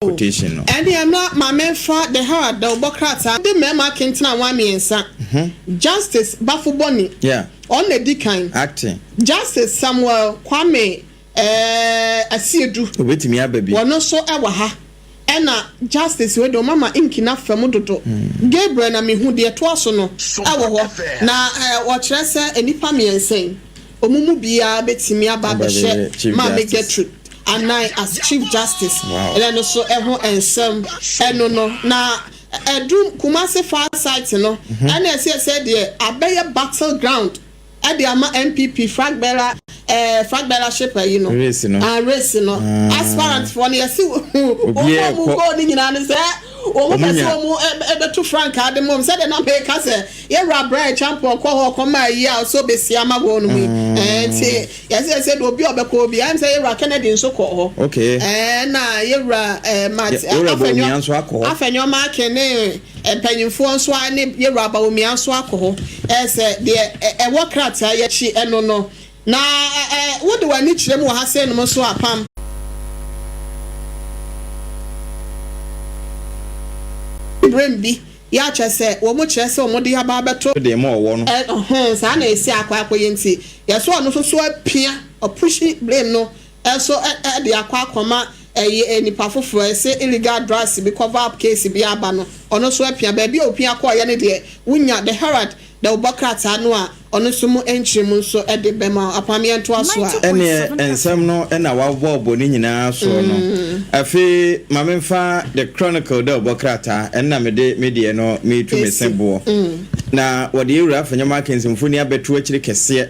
quotation. And I'm not my men for the hard the Bokrata, the Mema Kintina Wamiensa. Justice Bafu Bonnie. Yeah. On the decline. Acting. Justice Samuel Kwame Asiedu. Wait me, baby. One so ewaha. Ena justice we do mama inkina famudodo. Gabriel na me hu de toaso no. Awo na wɔkyerɛ sɛ enipa miɛnsen. Omumu bia betimi aba behye ma me get truth. And I as Chief Justice. Wow. And then so eho ensem eno no na edum Kumasi far site no. And I said there abeye battleground. Ade ama MPP flag bearer shaper you know. Race no. Race no. Aspirant for no yesi o go ni nyina ne se o mo pese o mo ebeto frank ade mom said na make ka se ye rabra champion kwa ho koma yi a so besia ma go no mu nti yesi said obi obekọ obi am say ye ra Kennedy nso kọ ho okay na ye ra afenyo ma kene empanyimfo nso ani ye ra ba omi anso akọ ese de ewo krata ye chi eno no na wo de wani kire mu ha se no so apam Brembi ya chese wo mo chese wo mo de ha ba beto de mo wo no sa na esi akwa akoye nti yeso ono so apia opushi blame no eso de akwa akoma nipa foforo ese illegal drugs be cover up case bi aba no ono so apia ba bi opia kwa ye ne de wunya the Herald the Obokrata no a ono so mu enchim nso de bema apamiento aso a ene ensem no na wabo boni nyina so no afi mamemfa the Chronicle the Obokrata na me no me tu me sembo na wode ewura fanyama kensimfoni abeto akire kese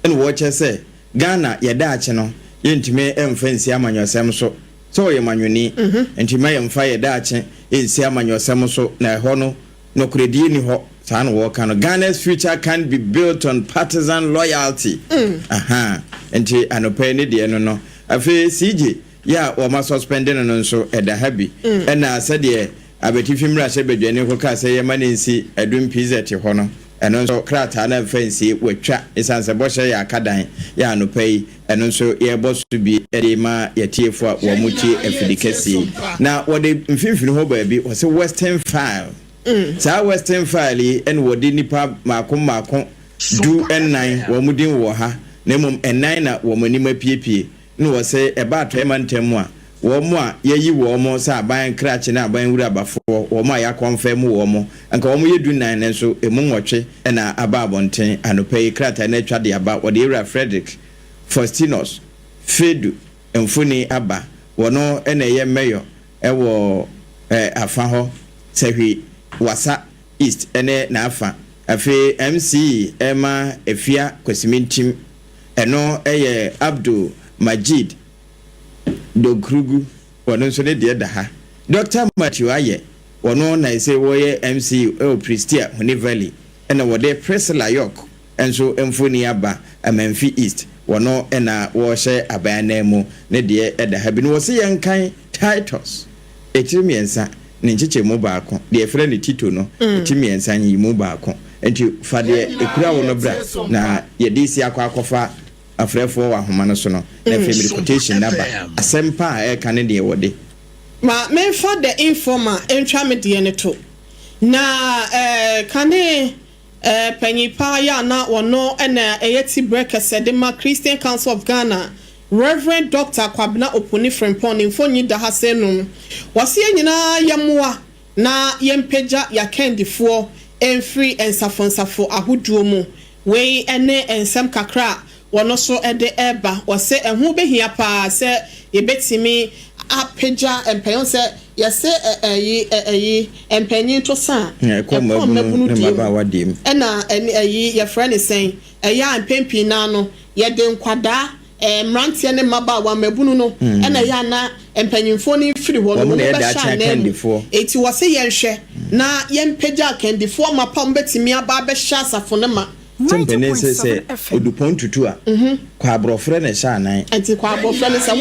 ene wo che Ghana yeda ache no yentime emfansi amanyosem so ye manwoni entime yemfa yeda ache ensi amanyosem so na ho no nokredi ni ho San Walker, Ghana's future can be built on partisan loyalty. Enti anopeni de no. Afi CJ, ya o ma suspending no so e da habi. E na said ye abeti fimra se bedwane ko ka se ye manensi adum pizza te ho no. Eno so krata na fancy wetwa isanse boshe ya akadan ya anopei eno so ye boss to be e ma ye tiefo a wo muti afidikasi. Na wo de mfimfini ho ba bi wo se Western File. Sa Western File and wodi nipa makon do n9 wo mudin wo ha na mum n9 na wo manima piepie no wo se e ba to emantem a wo mo a yeyi wo mo sa ban krache na ban wura bafo wo mo ya confirm wo mo anka wo mo yedu 9 nso emu nwotwe na aba abonten anopai krata na atwa de aba wo de Ira Frederick Faustinus Fedu emfuni aba wo no na ye mayor e wo afa ho sehwi Wasa East ene na afa afi MC Emma Efia Kwesimintim eno eye Abdul Majid Dogrugu wono so ne de da ha Dr. Matthew Aye wono na ise woye MC Pristia Hone Valley ena wode Priscilla York enso emfoni aba Amanfi East wono ena wo hye abana mu ne de da ha bi no wo se yenkan titles etimiensa ninchiche mu baako de efre ne tito no etimi ensan yi mu baako enti fa de ekura wo no bra na ye de isi akwakofa afrefo wa homa no so no na family quotation number asempa e kan de wode ma me for the informer entwa me de ne to na kane panyipa ya na wono na eyeti breakers de ma Christian Council of Ghana Reverend Dr. Kwabena Oponi Frempon infonyi da hasenum wase nyina yamwa na yempeja ya kendifo enfree ensafonsafo ahuduo mu we ene ensam kakra wono so ede eba wase ehu behia pa se yebetimi apeja empeyon se yase yi empenyin to san mabunu ne maba wadim ena yi ye friend sen ya empempi na no ye de nkwada mrantie ne maba wa mabunu no ena ya na empanyimfo ni firi ho no be sha na eti wose yenhwe na yempeja kendifo mapam betimi aba be sha safo ne ma Tempene se odupon tutu a kwa abrofre ne sha nan enti kwa abrofre ne se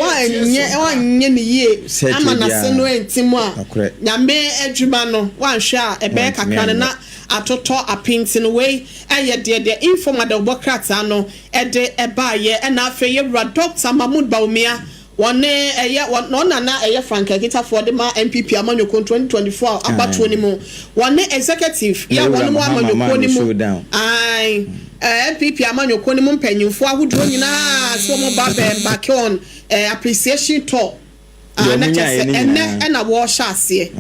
wanye ne yie ama na se no entimu a nyame adwuma no wanhwe a ebe kakra na atoto apinti no we eye de informa de Obokrata no ede eba ye na afa ye Dr. Mahmoud Baumia one na eye Frank Ekita for the ma MPP amanyoko 2024 abatu ni mu one executive ya one mu amanyoko ni mu ai MPP amanyoko ni mu mpanyimfo ahodo nyina so mo ba back on appreciation tour na wo sha ase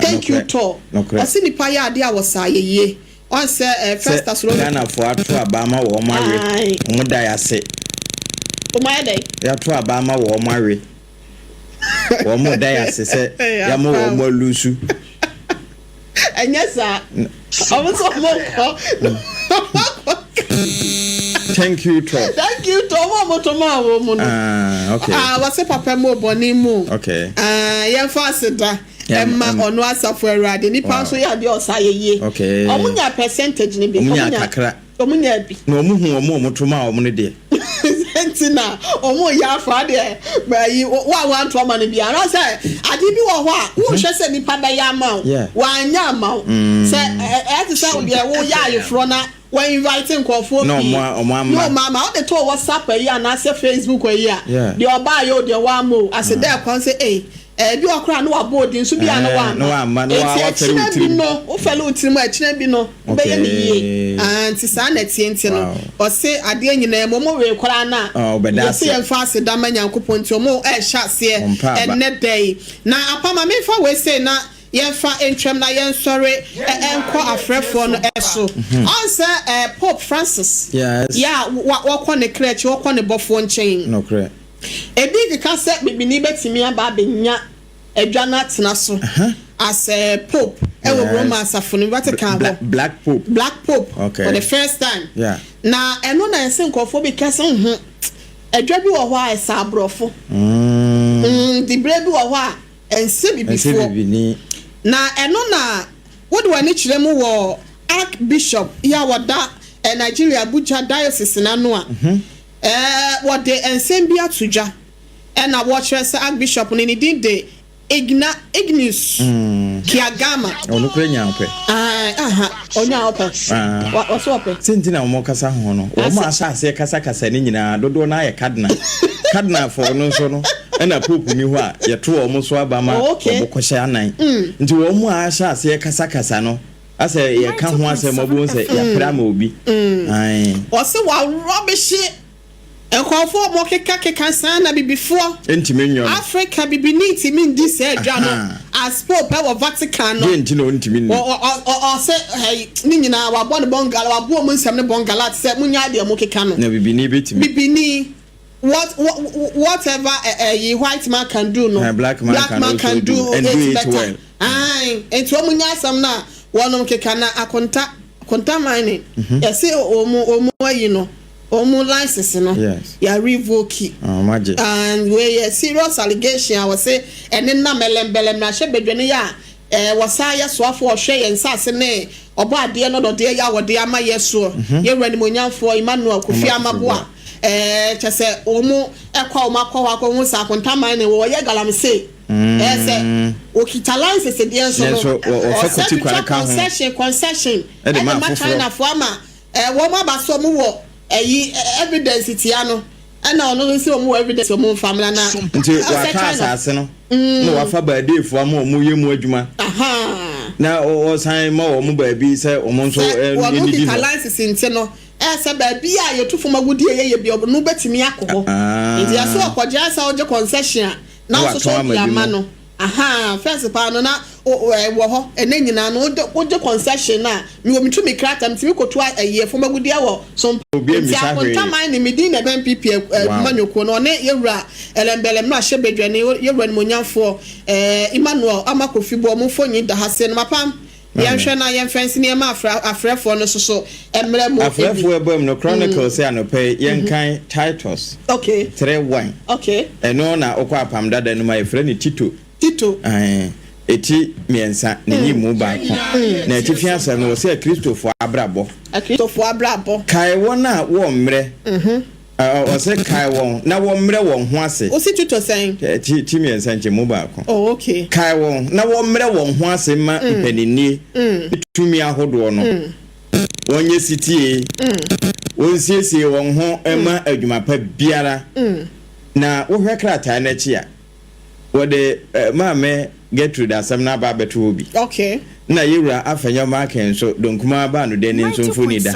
thank you tour ase nipa ya ade awosa yeye on say first asro Ghana for ato abama wo mawe mo da ya se o my day ya to abama wo mawe wo mo da ya se se ya mo wo mo lusu enyesa o so mo ko thank you to mo to mo no okay wase papa mo boni mu okay ye fa seda emma ono asafo awurade nipa so ya de osayeye okay omunya percentage ni bi omunya kakra omunya bi na omuhu omo to ma omo ne de sentina omo ya fa de bayi wa want to ma ne bi ara say ade bi wo ho a wo hwe se nipa da ya ma wa anya ma say e say wo de wo ya ayefro na when inviting Kofu no mama all the to WhatsApp here and say Facebook here the oba yo the one mo as there kon say bi okra no abodi nso bi an one no amma no wa felu no o felu utirimu a kire bi no be ye niye anti sa na tienti no o say ade nyina mo we kora na obeda say en fa se da manyankopon nti mo e hya se enne day na apama me fa we say na yenfa entwem na yen sorry enko afrefo no eso answer Pope Francis yes yeah wo ne crèche wo ne bofo nchen no correct ebi ka se bibini betimi aba benya adwana tena so as Pope ewo Roma asafo no Vatican black pope okay for the first time yeah na eno na ense nkofo bi kase adwa bi wo ho a esa abrofo di bread wo ho a ense bibifo na eno na what do I need chiremu wo Archbishop ya wada Nigeria Abuja diocese na no a what the ensembia tuja na watch say Archbishop ni de Ignis Kiagama onu kwenya ope onya ope what so ope sentina o mo kasa ho no o mo asase kasa ni nyina dodo na ye cardinal for no so no na pope ni ho a ye to o mo so abama o bokose anan nti o mo asase kasa no ase ye ka ho ase mo bo se ya pra ma obi o se wa rubbish enkofo mo keka san na bibifo entimenyo Africa bibini ti min di se adwa no as pope wa Vatican no enti no entimenyo o se hey ni nyina wa bo ne bongala wa bo mo nsam ne bongala se munya de mo keka no na bibini betimi bibini whatever a white man can do no black man can do and do it well enti o munya sam na wono keka na akonta mine yesi o ayi no omu license no ya revoke magic and we serious allegation I was say and na melembelem na hye bedwene ya wasa ya so afo hwe ye nsase ne obo ade no do de ya wode ama yeso ye wrani monyamfo Emmanuel Kofi Amaboa chese omu ekwa omakwa hu sa kontaman ne wo ye galamse say okita license de so no concession e ma China for ama wo ma ba so mu wo evidence tiano ana ono se omo evidence omo family na nti wa ka asase no no wa fa ba defo ama omo yemu adwuma na o san ma omo ba bi se omo nso ni di no license nti no se ba bi a yetufo magudi ye bi no betimi akoho nti aso akogya sa oje concession na so so ya ma no first pa no na wo ho nyina no oje concession na mi wo mitumi krata mtimi kotu ayefo magudi awo so nti akontaman ni medina MPP manyoko no ne yewura elembelem no ahye bedwane yewura ni monyamfo Emmanuel Amakofi bo mo fonyi da hase no mapam yɛhwɛ na yɛmfɛnsi ne ma afrɛfo no so emre mo afrɛfo ebom no chronicles ya no pɛ yɛnkan Titus okay 3:1 okay ɛno na okɔ apam dada no ma yɛfrɛ ne Tito eti miensa ne nyimu ba ko na eti fiansa no se Kristofo abrabo kai wona wo mre o se kai won na wo mre won ho ase o si Tito sen ti miensa nche mu ba ko okay kai won na wo mre won ho ase ma mpanini tumi ahodo no wonye sitie wonsiesie won ho ema adwuma pa biara na wo hwe krata na chi a wo de maame Gertrude asem na ba beto obi okay na yewura afanya maken so donkuma ba no de nso mfoni da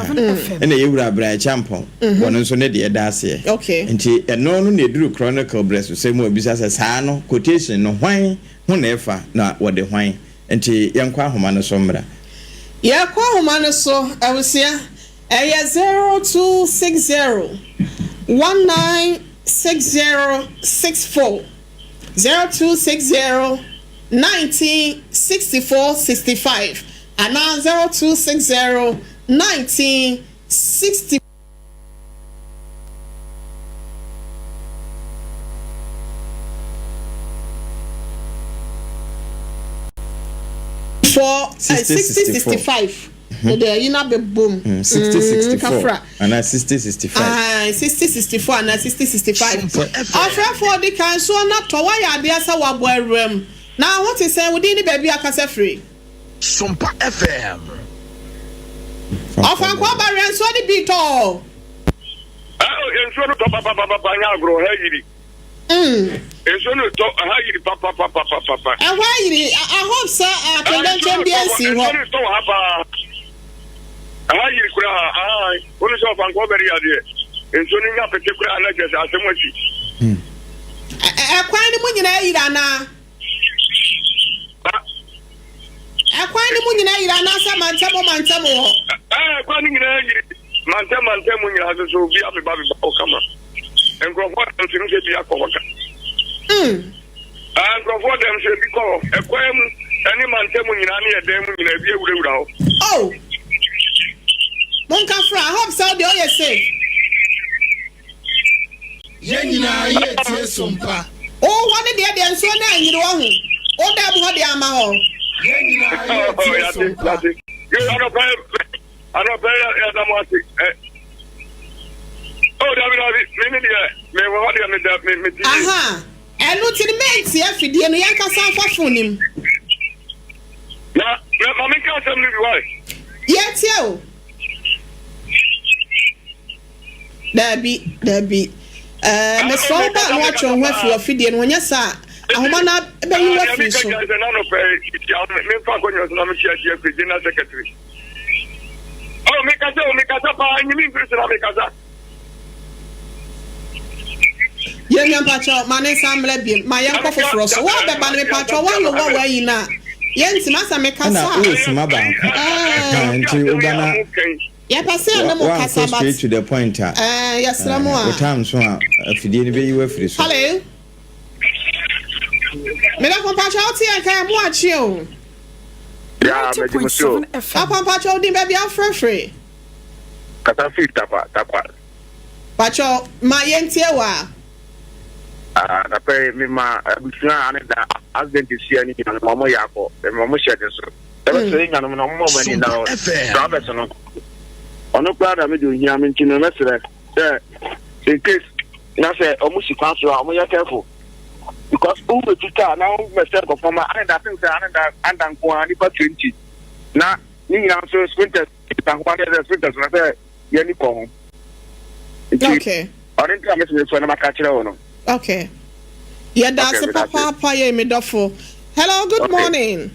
na yewura bra champon wono nso ne de da ase okay nti eno no ne duru chronicle breast so mu obisa se saa no quotation no hwan ho na efa na wo de hwan nti yankwa ahoma no so mra yakwa ahoma no so awusia 0260 196064 0260 1964-65 and now 0260 1960 for 60-65 the you know be boom 60-64 and 60-65 60-64 and 60-65 after for the can so not to why ADEA sa wa boy now what is say we didn't baby akasa free Sompa FM ofan kwa bare so the beat all enso no to papa nya agro ha yiri enso no to ha yiri papa and why yiri I hope sir convention BNC ho enso to ha pa ha yiri kura onu so ofan kwa bare ade enso ni nya pete kura na jese asemwachi kwan ni mu nyina yiri ana akwan ni mu nyina yira na sa mantamo ho kwan ni nyina yiri mantamo nyina so bi abi ba kama enkrofo dem se bi akọwaka enkrofo dem se bi ko ekwan mu ani mantamo nyina na yedem nyina bi ewurawura ho oh monka fra hope so de oye say ye nyina ye tie sompa oh one de nso na anyiri wo ho o da bo de ama ho ye nyina ye tie sompa you are no pay ya da mo ati oh David me me wo de me aha enu ti me ti afidie no yanka sa afafo nim na ma me ka sam ni why ye tie o Dabi me so ba no atwo ho afi afidie no nya sa ahoma na be yi wafi so me fa ko nyo na me chia dia pe general secretary oh me ka pa nyi mi ngri na me ka za ye nya pacho mane samle bi ma ye nkofo fro so wo be ba ne pacho wo yo wo yi na ye ntima sa me ka na sa o sima ba nti ubana ya passe na mo ka sa ba straight to the point yes ramu a time so afidie ni be yi wafiri so hello me da pacho o ti e ka mo achi o ya me di mo so papa pacho di baby afrefre kata fi tapa pacho ma ye ntie wa na pe mi ma abusua ane da accident sia ni na mama yako me mama shede so e be so nya no mo mani na travel no ono kwa da me do hia me ntino na sere in case na say omo si kwan so omo ya careful because who be tuta na me say performer ane da thing say ane da andan kwa ni pa 20 na ni na so sprinters tan kwa the sprinters na say ye ni ko okay ane ntia me so na makachira wono okay yeah that's okay, papa ye me dofo hello good morning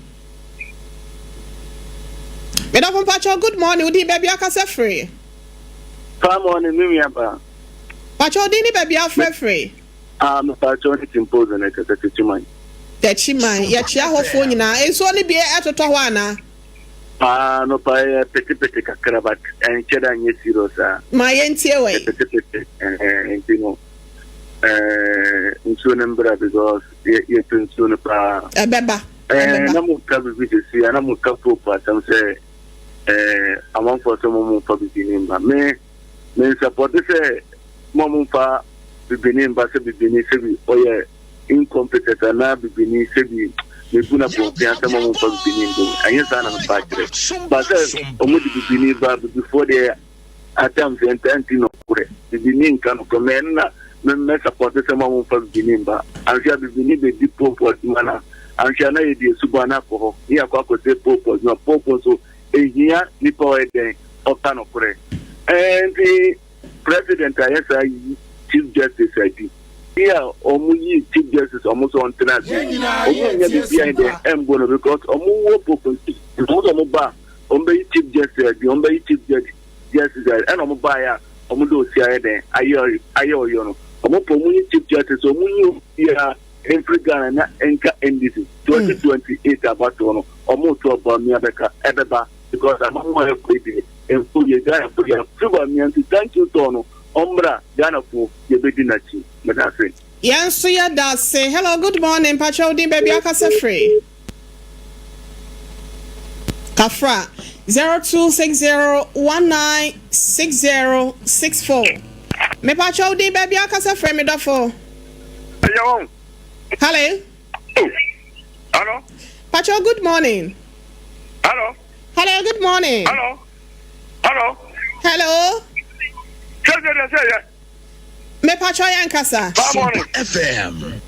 me dofo pacho good morning udi baby akase free good morning mi aba pacho udi ni baby afrefre me pacho ni timpose na kata tichiman tichiman ya chia hofo nyina enso ni bi etoto ho ana no pa peti kakra but encheda nye sirosa ma ye ntie we peti entino nso nembra because ye tunso ne pa ebeba na mu ka bi si na mu ka popa sam say among for some mu pa bi nimba me support say mo pa bi nimba se bi oye incompetent na bi se bi me buna po pia se mo pa bi nimba anya sana na pa kire but omo di bi nimba before the attempt no kure bi ninka no komena me support se mo fa binimba ansia bibini be di popo mana ansia na ye di subana ko ya kwa ko se popo na popo so ehia ni po eden otano kure and the president ayesa chief justice id Yeah, Omuyi Chief Justice almost on tonight. Omuyi behind the Mbono because Omu Popo, Omuba, Ombe Chief Justice, the Ombe Chief Justice, and Omubaya, Omudo Siade, Ayo Yono, Omuyi Chief Justice, Omuyi here in Frigana, Enka NDC, 2028 about Tono, Omuto about Miabeka, Ebeba, because I'm more afraid and fully Gana for your Friba. Thank you, Tono. Ombra, Ghana for your bedinachi, Madame. Yes, so yeah, that's say hello, good morning, Pacho Di Baby Akasa Free. Kafra 0260196064. Me Pacho Di Baby Akasa Free me dafo. Hello. Hello. Hello. Pacho, good morning. Hello. Hello, good morning. Hello. Hello. Hello. Me Pacho Yankasa. SOMPA FM.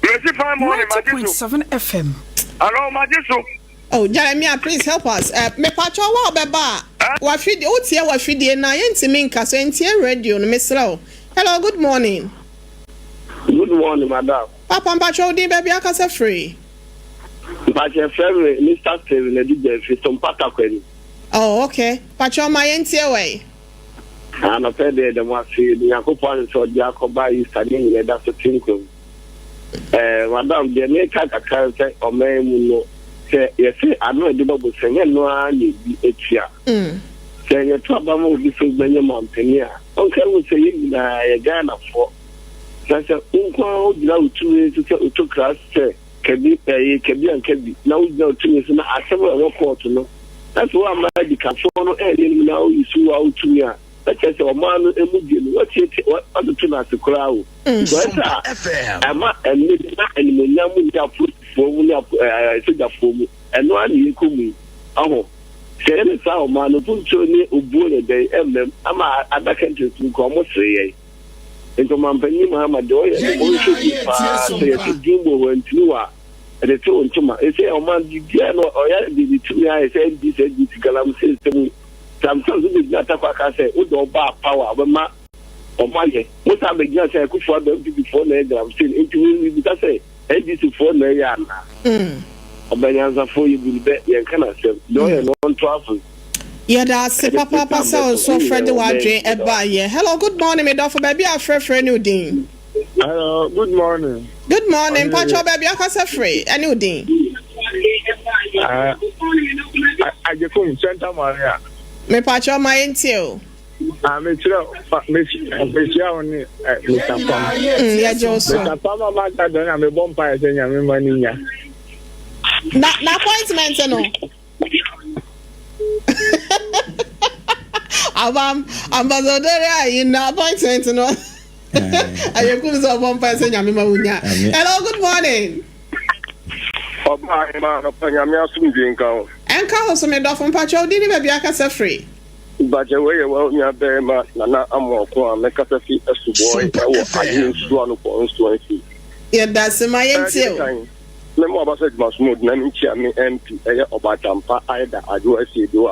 90.7 FM. Hello, Majisu. Oh, Jeremiah, please help us. Me Pacho wa beba. Wa fidi utie wa fidi na yenti minka so yenti radio no mesra. Hello, good morning. Good morning, madam. Papa Pacho Di Baby Akasa Free. Pacho Free, Mr. Steven, the DJ, SOMPA takwani. Oh, okay. Pacho ma yenti away. And I said the one see the Yakopon so Jacoba is studying in that's a tinkum. Madam, the American character or Mamuno say, yes, I know a double saying, no, I need a chair. Saying a trouble will be so many mountaineer. Uncle will say, a Ghana for such a uncle now 2 years to class, can be and can be now 2 years and I several report to know. That's why I'm like the Cafono and now you see out to me. That's a man and what other two as a crowd. SOMPA FM. I'm not and Namu put for me and one you come me. Oh, say any sound man who put so near Ubuna Day, and I'm a country to come say. Into Mampany Mahamadoy, and also Jumbo and Tua. And the two and Tuma. They say, oh man, you get no or the 2 years and this Galam system. Sometimes it is not a say, oh, power, but my or my what I began say, I could for them before I'm still into because I say, and this is for Nayana. Obanyanza for you will bet you can say, no, and on travel. Yeah, that's Papa so Fred Wadre Ebaye. Hello, good morning, me for baby a free new ding. Hello, good morning. Good morning, Pacho baby Akasa Free, a new ding. I just come Santa Maria. Me Pacho my intio. I'm a only Mr. Pam. Yeah, Joseph. Mr. Pama Magdalena, I'm a bonfire saying I'm money. Na appointment, no. Ambassador, in appointment, no. I come to a bonfire saying I'm Mamunya. Hello, good morning. Oh, my man, I'm asking you. And call some me from Pacho, didn't maybe Akasa Free. But away, well, you're very much, Nana, I'm walking, make us a feet as to boy, I use one of us to see. Yeah, that's my intio. No more about it, must move, Nanny Chammy, MP, or Batampa, either, I do as you do,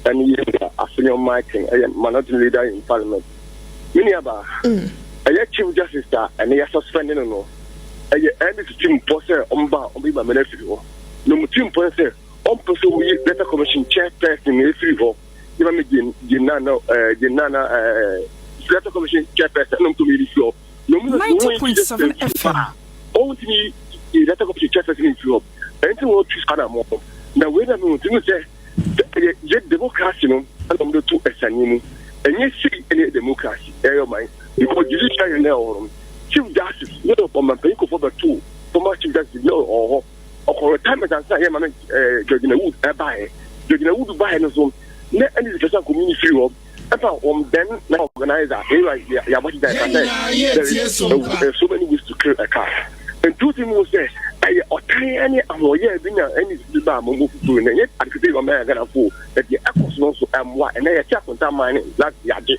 and you are senior Miking, a minority leader in Parliament. Miniaba, a chief justice, and they are suspending no. A end is team poster on bar on Biba Menefio. No team poster on person we letter commission chairperson in the free hall. Give me Ginana, letter commission chairperson to me this law. No 90.7 FM. Only the letter commission chairperson in free hall. And to what is more. Now, when I'm going to say, democracy, and I'm the 2 SNU, and you see any democracy, air mind, because judiciary now. Chief Justice, no, for my people for the 2, for my Chief Justice, no, or retirement and say, I'm judging a wood, I buy, judging a wood buy, and so, and it's just a community free of, and then, now organizer, like, yeah, what there is so many ways to clear a car. And 2 things was there, or tiny, and any move to and yet, I could say, American fool, that the echoes also am what, and I check on that mining, like the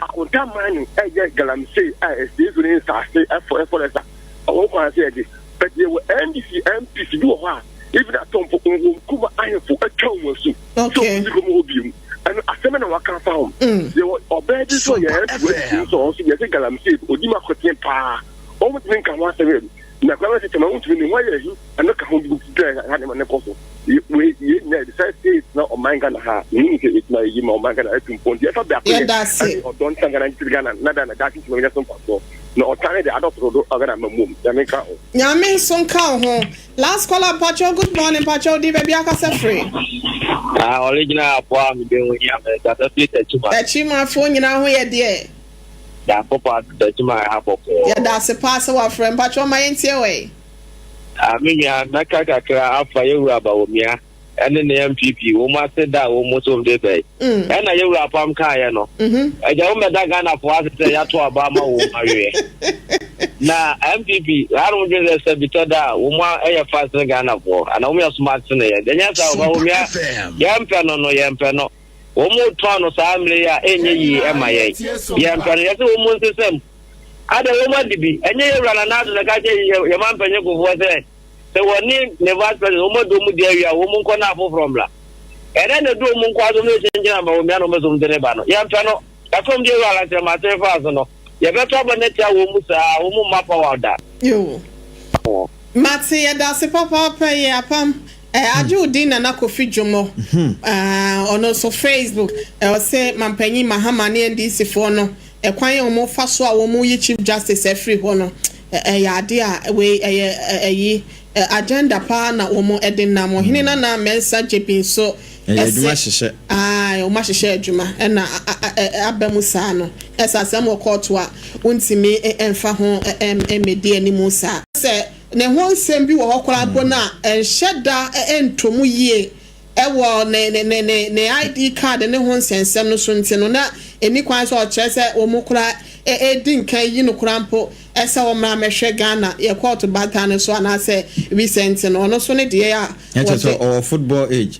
Akonta mining, Galam say, still doing Saturday for us. I won't say this, but they were NDC MPs do a even at Tom for Kuma Iron for a town or so. Okay. So, and I asɛm na waka fa ho yɛ ɔbaa bi so yɛ ɛtu so ɔso yɛ sɛ galamsey odima kɔteɛ paa ɔmo tumi nka ho asɛm na kwa sɛ tɛma wo tumi ne ho ayɛ ahi ɛno ka ho bi dɛ ha ne ma ne kɔ so ye na the side state na ɔman Ghana ha ni nke etna yi ma ɔman Ghana etu mpɔn deɛ fa bɛ akɔ yɛ ɔdɔn tangana ntiri Ghana na da na da ti tumi nyɛ so mpaso na ɔtane de adɔpɔ do ɔgana mamum ya me ka ho nyame so nka ho last caller Pacho, good morning Pacho di baby akasa free original apwa mi be woni America ta fit achima fo nyina ho yɛ de ya papa achima ha papa ya da se pass wa friend Pacho ma yentie we amenya naka kakra afa yewura ba womia ene ne MPP wo ma se da wo mo so de be ena yewura pam ka ye no eja wo meda Ghana fo ase ya to aba ma wo awe na MPP haru de se bitoda wo ma eye fast Ghana fo ana wo ya smart ne ye denya sa wo womia yempe no wo mo to no sa amre ya enye yi e ma ye yempe no ye se wo mo nsesem ada wo ma dibi enye yewura na adu na ka je ye ma mpenye ko fo se se woni ne vice president wo mo do mu dia wi a wo mo nko na afo from la ere na do mu nko azo no chenje na ba wo mi ano mezo mdene ba no yempe no ka kom die wala se ma te fa azo no ye beto ba ne tia wo mu sa wo mu mapa wa da yo mati ya da se papa pa ye apam aju din na Kofi Jomo ono so Facebook o se mampanyi Mahama ne NDC fo no ekwan o mo fa so a wo mu yi chief justice every ho no ya ADEA we agenda pa na wo mo edin na mo hini na mensa jepin so adwuma hyehyɛ o ma hyehyɛ adwuma na abamu saa no esasem wo court a untimi emfa ho emedi animu saa se ne ho nsem bi wo hokora bo na enhyeda entomu yie ewo ne ID card ne ho nsensem no so ntino na eni kwan so o kyerɛ sɛ wo mo kora din kan yi no kora mpo esa wo mra mehwe Ghana ye court batane so ana se recent no no so ne de ya or football age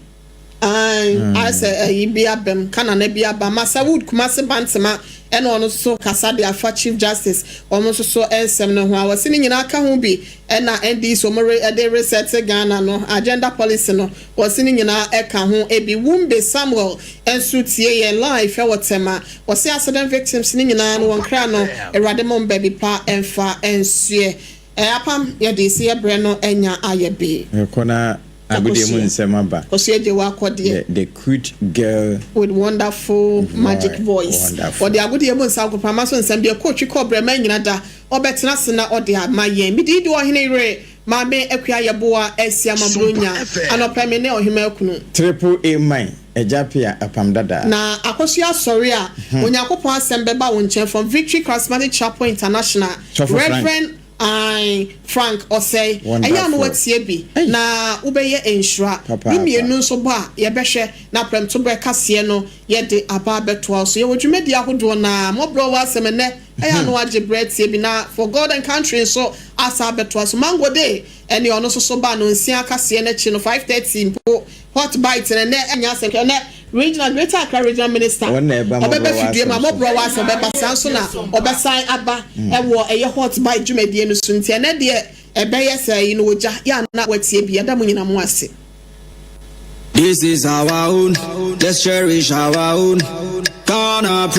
I say bia bem kana na bia ba Masawood Kumasi Bantama ene ono so kasa de afa chief justice almost so ensem no ho a wase ni nyina ka ho bi ena ND so mo de reset Ghana no agenda policy no wase ni nyina e ka ho e bi Wumbe Samuel ensu tie ye life e wotema wase accident victims ni nyina no won kra no erade mo baby pa emfa ensue apam ye de se ye bre no enya ayebe kona agudie mu nsema ba Osieje wa akode the cute girl with wonderful magic voice for the agudie mu nsa akopama so nsem de coach kobre ma nyina da obetena se na ode amaye midi di ohene re ma me akua yeboa asia mabronya anopeme ne ohima akunu triple A mine ejapia apam dada na akosua sorry a onyakopon asem beba wo nchen from Victory Charismatic Chapel International Reverend Frank Osei aya no watie bi na ubeye ensura bi mienu nso ba ye behwe na premto bre kase no ye de aba beto so ye wodwumedi ahodo na mobro wa asem ne aya no age bre tie bi na for God and country so asa beto so mango day ene ono so ba no nsia kase na chi no 5:30 mpo hot bite ne enya se ne regional greater Accra regional minister obebe fidie ma mobro wa asem be basan so na obesan aba ewo eye hot bite dwumedi no so ntia ne de ebeye say no oja ya na watie bi ada munyina mu ase. This is our own, let's cherish our own. Gonna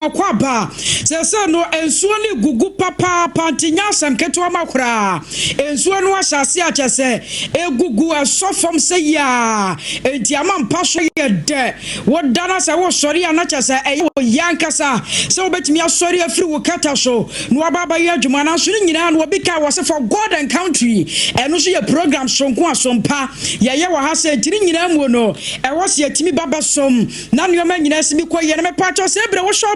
kwaba se no ensuo ne gugu papa pantinya asem keto amakura ensuo no ahyase achese egugu asofom se ya enti amampa so ye de wodana se wo sori anachese eyo yankasa se obetimi asori afiri wo kata so no ababa ye adwuma na so nyina no obika wo se for God and country eno so ye program sonko asompa ye wo ha se tiri nyina mu no e wo se atimi baba som na nyoma nyina simi koye na mepacho se bre wo sho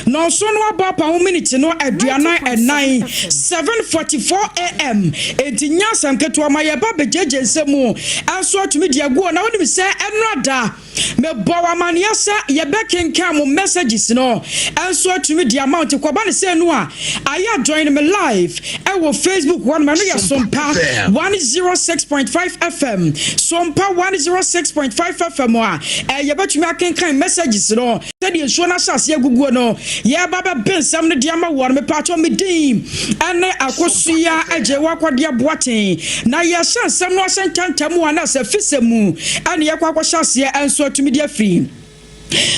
no so no about 1 minute no aduana at 7:44 a.m. etinya sanketo amaye ba bejeje nsemu anso atumi dia go na woni se enrada me bowa maniasa ye bekenka mo messages no anso atumi dia amount kwaba ne se no a aya join me live e wo Facebook one man ya Sompa 106.5 FM Sompa 106.5 FM a ye betumi akenkan messages no se die so na sase gugu no ye baba bensam ne dia ma wor me pacho me dim ene akosia aje wakwade boaten na ye sansam no asentantam ana se fisemu ene ye kwakwahase enso atumi dia free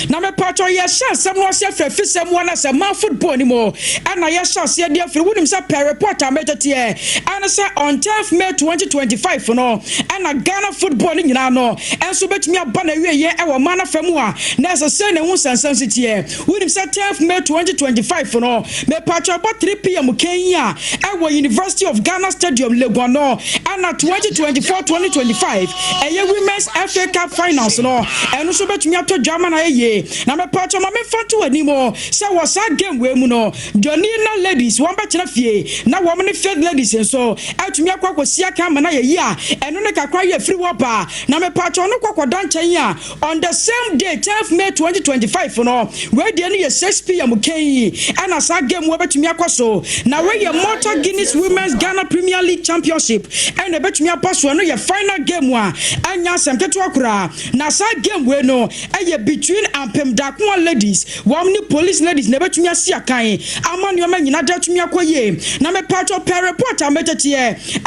na me pacho ye sansam no se fisemu ana se man football ni mo ana ye sase dia free wonim se per report ametete ana se on 10th May 2025 no ana Ghana football ni nyina no enso betumi aba na wie ye e wo mana famu a na se ne hu sansam sitie wonim se 10th May 2025 no me pacho about 3 p.m. Kenya e wo University of Ghana Stadium Legono ana 2024-2025 eye Women's FA Cup Finals no eno so betumi ato German ye na me pacho ma me fanto animo se wo sa game we mu no Jonina ladies won be kira fie na wo me fed ladies so atumi akwakosia ka ma na ye a eno ne kakra ye free wapa na me pacho no kwakoda nchen a on the same day 10th May 2025 no we dey ne 6 p.m. Kenya ana sa game we betumi akoso na we ye Motor Guinness Women's Ghana Premier League Championship and betumi apaso no ye final game a anya semteto akura na sa game we no eye between ampem dakwa ladies womni police ladies na betumi asia kan amanu ma nyina datumi akoye na me part of report ametete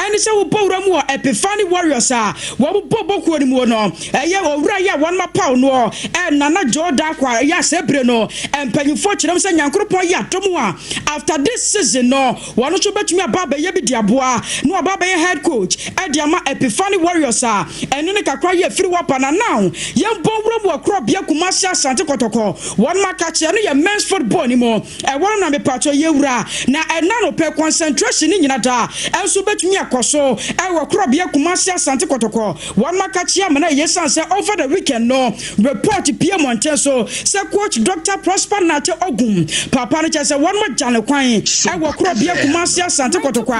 ene se wo bowura mu Epiphany Warriors a wo bobokuo ni mu no eye owura ya won ma paw no nana joda kwa ya sebre no empanyifo kirem se nyankropon ya tomu a after this season no wono so betumi ababa ye bidiaboa no ababa ye head coach ediama Epiphany Warriors a ene ne kakra ye free wapa na now ye bowura mu akro bia kumasi asante kotoko won makache no ye men's football ni mo won na me pacho ye wura na ena no pe concentration ni nyina da enso betumi akoso wo kro bia kumasi asante kotoko won makache amana ye sanse over the weekend no report pia montenso se coach Dr. Prosper Nate Ogum papa no chese won mo jane kwan wo kro bia kumasi asante kotoko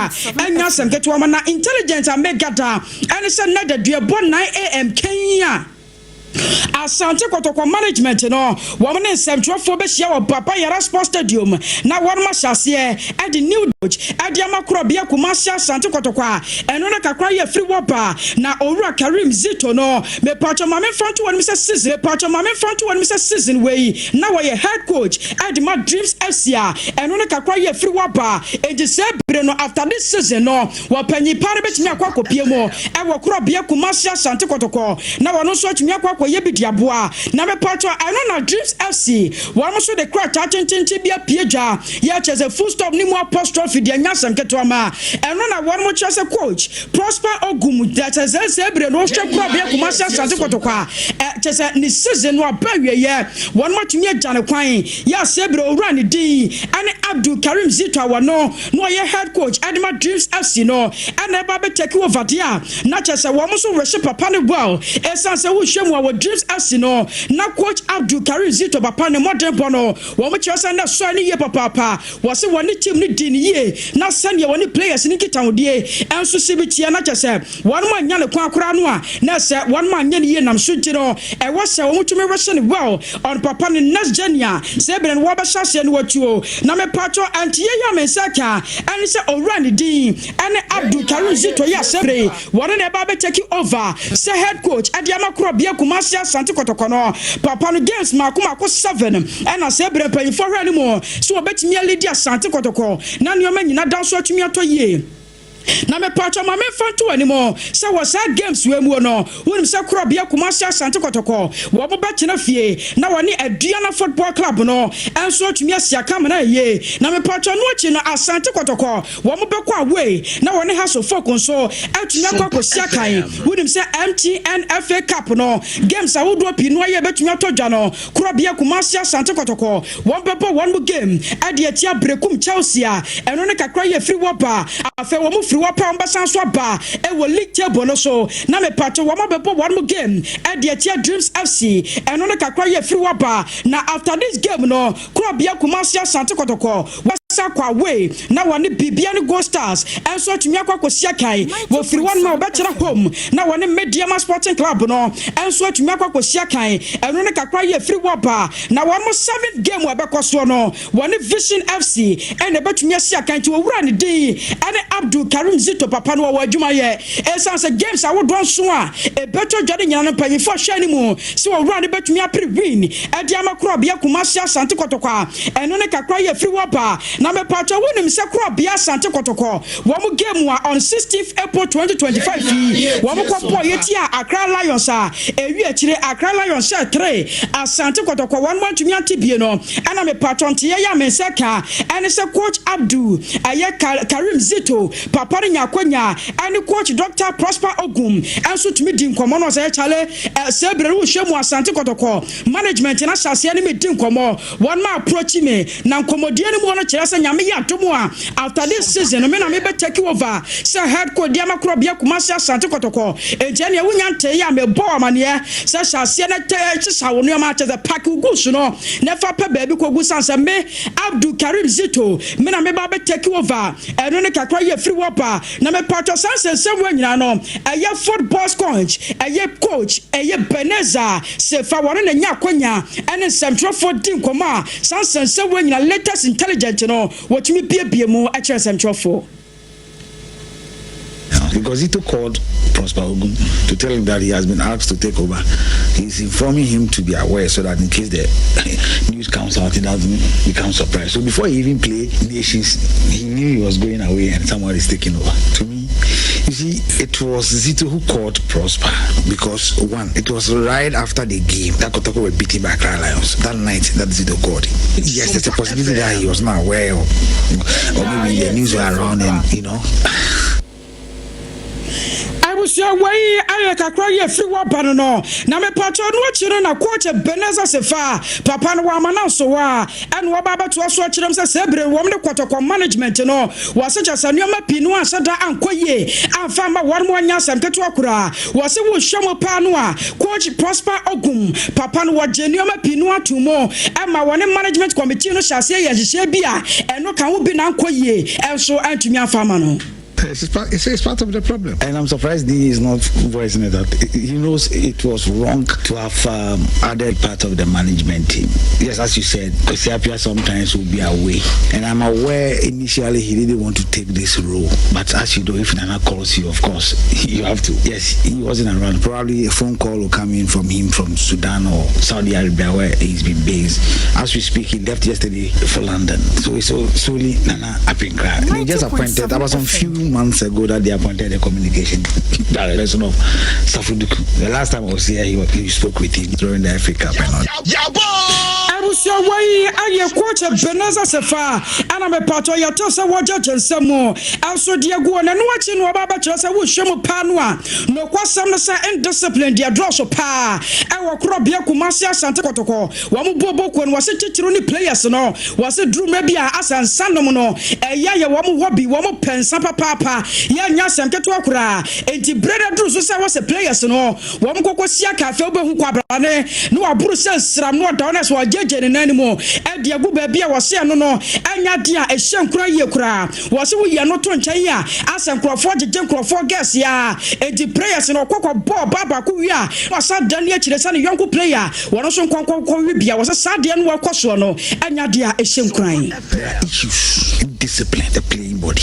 enya semketo ma na intelligence amegada ene se na da duebo 9 am Kenya Asante kotoko management no woman in Central be share papa yara sports stadium na one ma shase at the new dodge at the amakrobia kumasi asante kotoko eno na kakra ye free wapa na owura Karim Zito no me pacho mame front one Mr. Season me pacho mame front one Mr. Season way na we head coach at the Mad Dreams FC eno na kakra ye free wapa e je sebre no after this season no wapanyi pare betimi akwa mo e wo krobia kumasi asante kotoko na wono so atumi akwa ye bidiaboa na me pacho eno na Dreams FC one so the crowd attention bia pieja ya cheze full stop ni mu apostrophe de nyasam keto ma eno na one mo chese coach Prosper Ogum that is sebre no hwe kura bia kumasi asante kotokwa chese ni season no abawie ye one mo tumi agane kwan ya sebre owura ni din ane Abdul Karim Zito awano no ye head coach Adama Dreams FC no ane ba be take over there na chese one so worship papa ne well esanse wo hwemu wa Dreams FC no na coach Abdul Karim Zito papa ne modern bono wo mo chese na so ni ye papa wo se woni team ni din ye na sane woni players ni kitawodie enso sibitia na chese one man nya ne kwa akora no a na se one man nya ne ye nam so giro e wo se wo mutumi wehye ne well on papa ne next genia se bren wo ba shase ne watuo na me pacho antiye ya mensaka ani se owura ne din ane Abdul Karim Zito ya sebre wona ne ba be take over se head coach adiama krobia kumasi asante kotokono papa no games makuma ko 7 ena se bren panyifo hwa ne mo so obetimi lead asante kotoko na nyoma nyina danso atumi atoye na me pacho ma me fanto animo se wo sa games we mu no wonim se Korabea Kumasi Asante Kotoko wo bo ba kina fie na woni Aduana Football Club no enso atumi asiaka na ye na me pacho no achi na Asante Kotoko wo mo be kwa away na woni House of Folk nso atumi akwa siakan wonim se MTN FA Cup no games awodo pi no ye betumi atodwa no Korabea Kumasi Asante Kotoko wo be bo one game ade atia brekum Chelsea eno ne kakra ye free wapa afa wo mo free wapa mbasan so ba e wo league table no so na me pacho wo mo be bo one game ade atia Dreams FC eno ne kakra ye free wapa na after this game no Korabea Kumasi Asante Kotoko kwa way na woni bibia ne Go Stars enso atumi akwa siakan wo free one ma obetera home na woni Mediama Sporting Club no enso atumi akwa siakan eno ne kakra ye free wapa na wo mo 7th game obekoso no woni Vision FC ene betumi siakan ti owura ne din ene Abdul Karim Zito papa no wo adwuma ye esanse games awodon so a e beto jode nyana no panyifo hwani mu se owura ne betumi apre win ade ama Korabea Kumasi Asante Kotoko eno ne kakra ye free wapa na me pacho wonim se Korabea Asante Kotoko wo mo game on 16th April 2025 wo mo kopo yetia Accra Lions a ewi akire Accra Lions 3 Asante Kotoko one month mi antibie no ana me pacho ntie ya me seka ene se coach Abdul aye Karim Zito papa nya akwanya ene coach Dr. Prosper Ogum enso tumi din komo no se chale sebre wo hwemu Asante Kotoko management na hyase ne me din komo one ma approach me na komodie ne mo no kire nyame ya tomo a after this season me na me be take over say head coach dia Korabea Kumasi Asante Kotoko eje ne wunya nte ya me bo amane say hyase na chisa wonu ma che the pack gusu no ne fa pa ba bi ko gusan say me Abdul Karim Zito me na me ba be take over eno ne kakra ye free wapa na me pacho sanse wanyina no eye football coach eye Beneza se fa wonu na nya akonya ene central for din koma sanse wanyina latest intelligence no what me bia mu a chance am for because he called Prosper Ogum to tell him that he has been asked to take over. He's informing him to be aware so that in case the news comes out, he doesn't become surprised. So before he even played Nations, he knew he was going away and someone is taking over. To me, you see, it was Zito who called Prosper because one, it was right after the game that Kotoko were beaten by Accra Lions. That night that Zito called. Yes, there's a possibility that he was not aware of, or maybe the news were around him, you know. Abusia way aye kakra ye free wapa no na me pacho no chiro na coach Beneza Sefa papa no wa mana so wa ene wa baba to so chirem se sebre wom ne Kotoko management no wase chasa nyoma pinu asada ankoye amfa ma won mo anya sam keto akura wase wo hwemo pa no a coach Prosper Ogum papa no wa nyoma pinu atumo e ma won management committee no hyase ye hye bia eno kan wo bi na ankoye enso antumi afa ma no. It's part of the problem. And I'm surprised he is not voicing it out. He knows it was wrong to have added part of the management team. Yes, as you said, Kwesi Appiah sometimes will be away. And I'm aware initially he didn't want to take this role. But as you know, if Nana calls you, of course, you have to. Yes, he wasn't around. Probably a phone call will come in from him from Sudan or Saudi Arabia where he's been based. As we speak, he left yesterday for London. So it's solely Nana Appiah. They just appointed. That was on few months ago that they appointed a communication director of Safuduku. The last time I was here, he spoke with him during the FA Cup and all. Abusia way aye coach Beneza Sefa ana me pato ya to se woja jensemo aso de agu na no achi no baba kire se wo hwem pa no a no kwasam no se indiscipline dia draw so pa e wo Korabea Kumasi Asante Kotoko wo mo bobo ko no wase chichiro ni players no wase drum bia asansa no no ye wo mo hobby wo mo pensa papa ya nya sem keto akura enti brother drum so se wase players no wo mo kokosia ka fe obehu kwabrane no aburu se sram no da so jeje ne nanimo e de agu ba bia wase no no anya de a ehye nkura ye kura wase wo ye no to nkyai a asan krofo jeje krofo gas ya enti players no kokko ball baba ku wi a wasa dan ya kire sa ne yonko player wono so nkonkon wi bia wase sa de no wakoso no anya de a ehye nkura issues discipline the play anybody.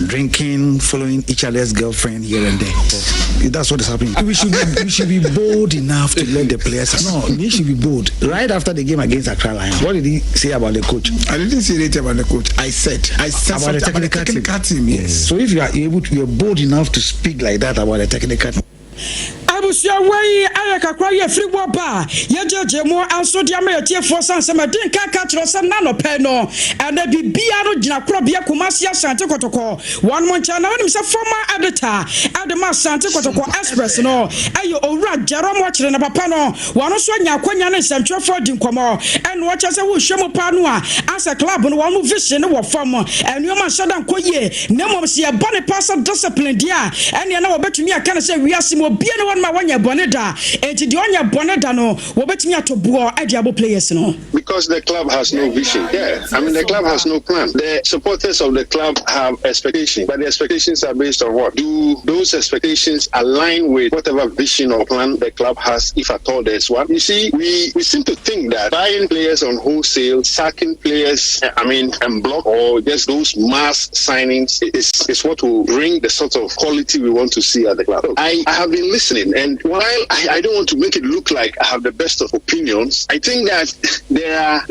Drinking, following each other's girlfriend here and there. That's what is happening. We should be bold enough to let the players. No, they should be bold. Right after the game against Accra Lions, what did he say about the coach? I didn't say anything about the coach. I said about the technical team. Yes. So if you're bold enough to speak like that about the technical team. abusia wai ayakakra ye free waba ye jeje mo anso dia ma ye for sansem den kaka tro se na no pe no and bibia no gina kro bia komasi asante kotoko one month na woni se former editor adema asante kotoko express no ayo owura jeromo kire na papa no wono so nya akwanya ne nsantwe for di nkomo eno wo chese wo hwemo pa no a as a club no wo vision no wo form enu ma shada nkoye na mo se ye bone pass discipline dia ene na wo betumi aka na se wiase mo bia no ma wanya boneda enti di onya boneda no wo betumi atobo adiabo players no because the club has no vision. I mean the club has no plan. The supporters of the club have expectations, but the expectations are based on what? Do those expectations align with whatever vision or plan the club has, if at all there's one? You see, we seem to think that buying players on wholesale, sacking players, and block, or just those mass signings is what will bring the sort of quality we want to see at the club. I have been listening, and while I don't want to make it look like I have the best of opinions, I think that there are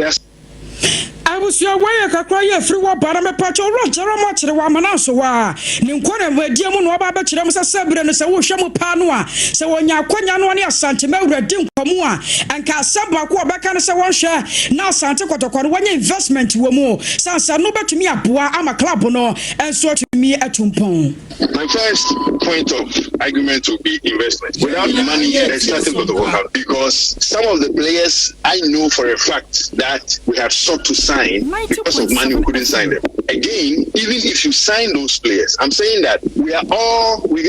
I was your way kakra free wa para me pacho ro mo kire wa mananso wa ni nkone wadie mu no oba ba kire mu sasabre no se wo hwemu pa no a se wonya akonya no ne asante mawuradi nkomu a anka asamba ko obeka no se won hwe na asante kotoko no wonya investment wo mu sansa no betumi aboa ama club no enso tumi atumpon. My first point of argument will be investment. Without money, there's nothing but the work, because some of the players I know for a fact that we have sought to sign because of money, we couldn't sign them. Again, even if you sign those players, I'm saying that we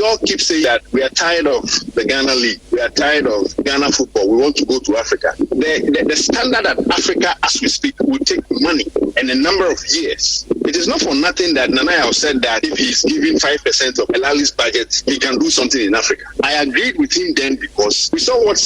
all keep saying that we are tired of the Ghana League, we are tired of Ghana football, we want to go to Africa. The standard at Africa as we speak will take money and a number of years. It is not for nothing that Nanaya said that if he's giving 5% of Elali's budget, he can do something in Africa. I agreed with him then because we saw what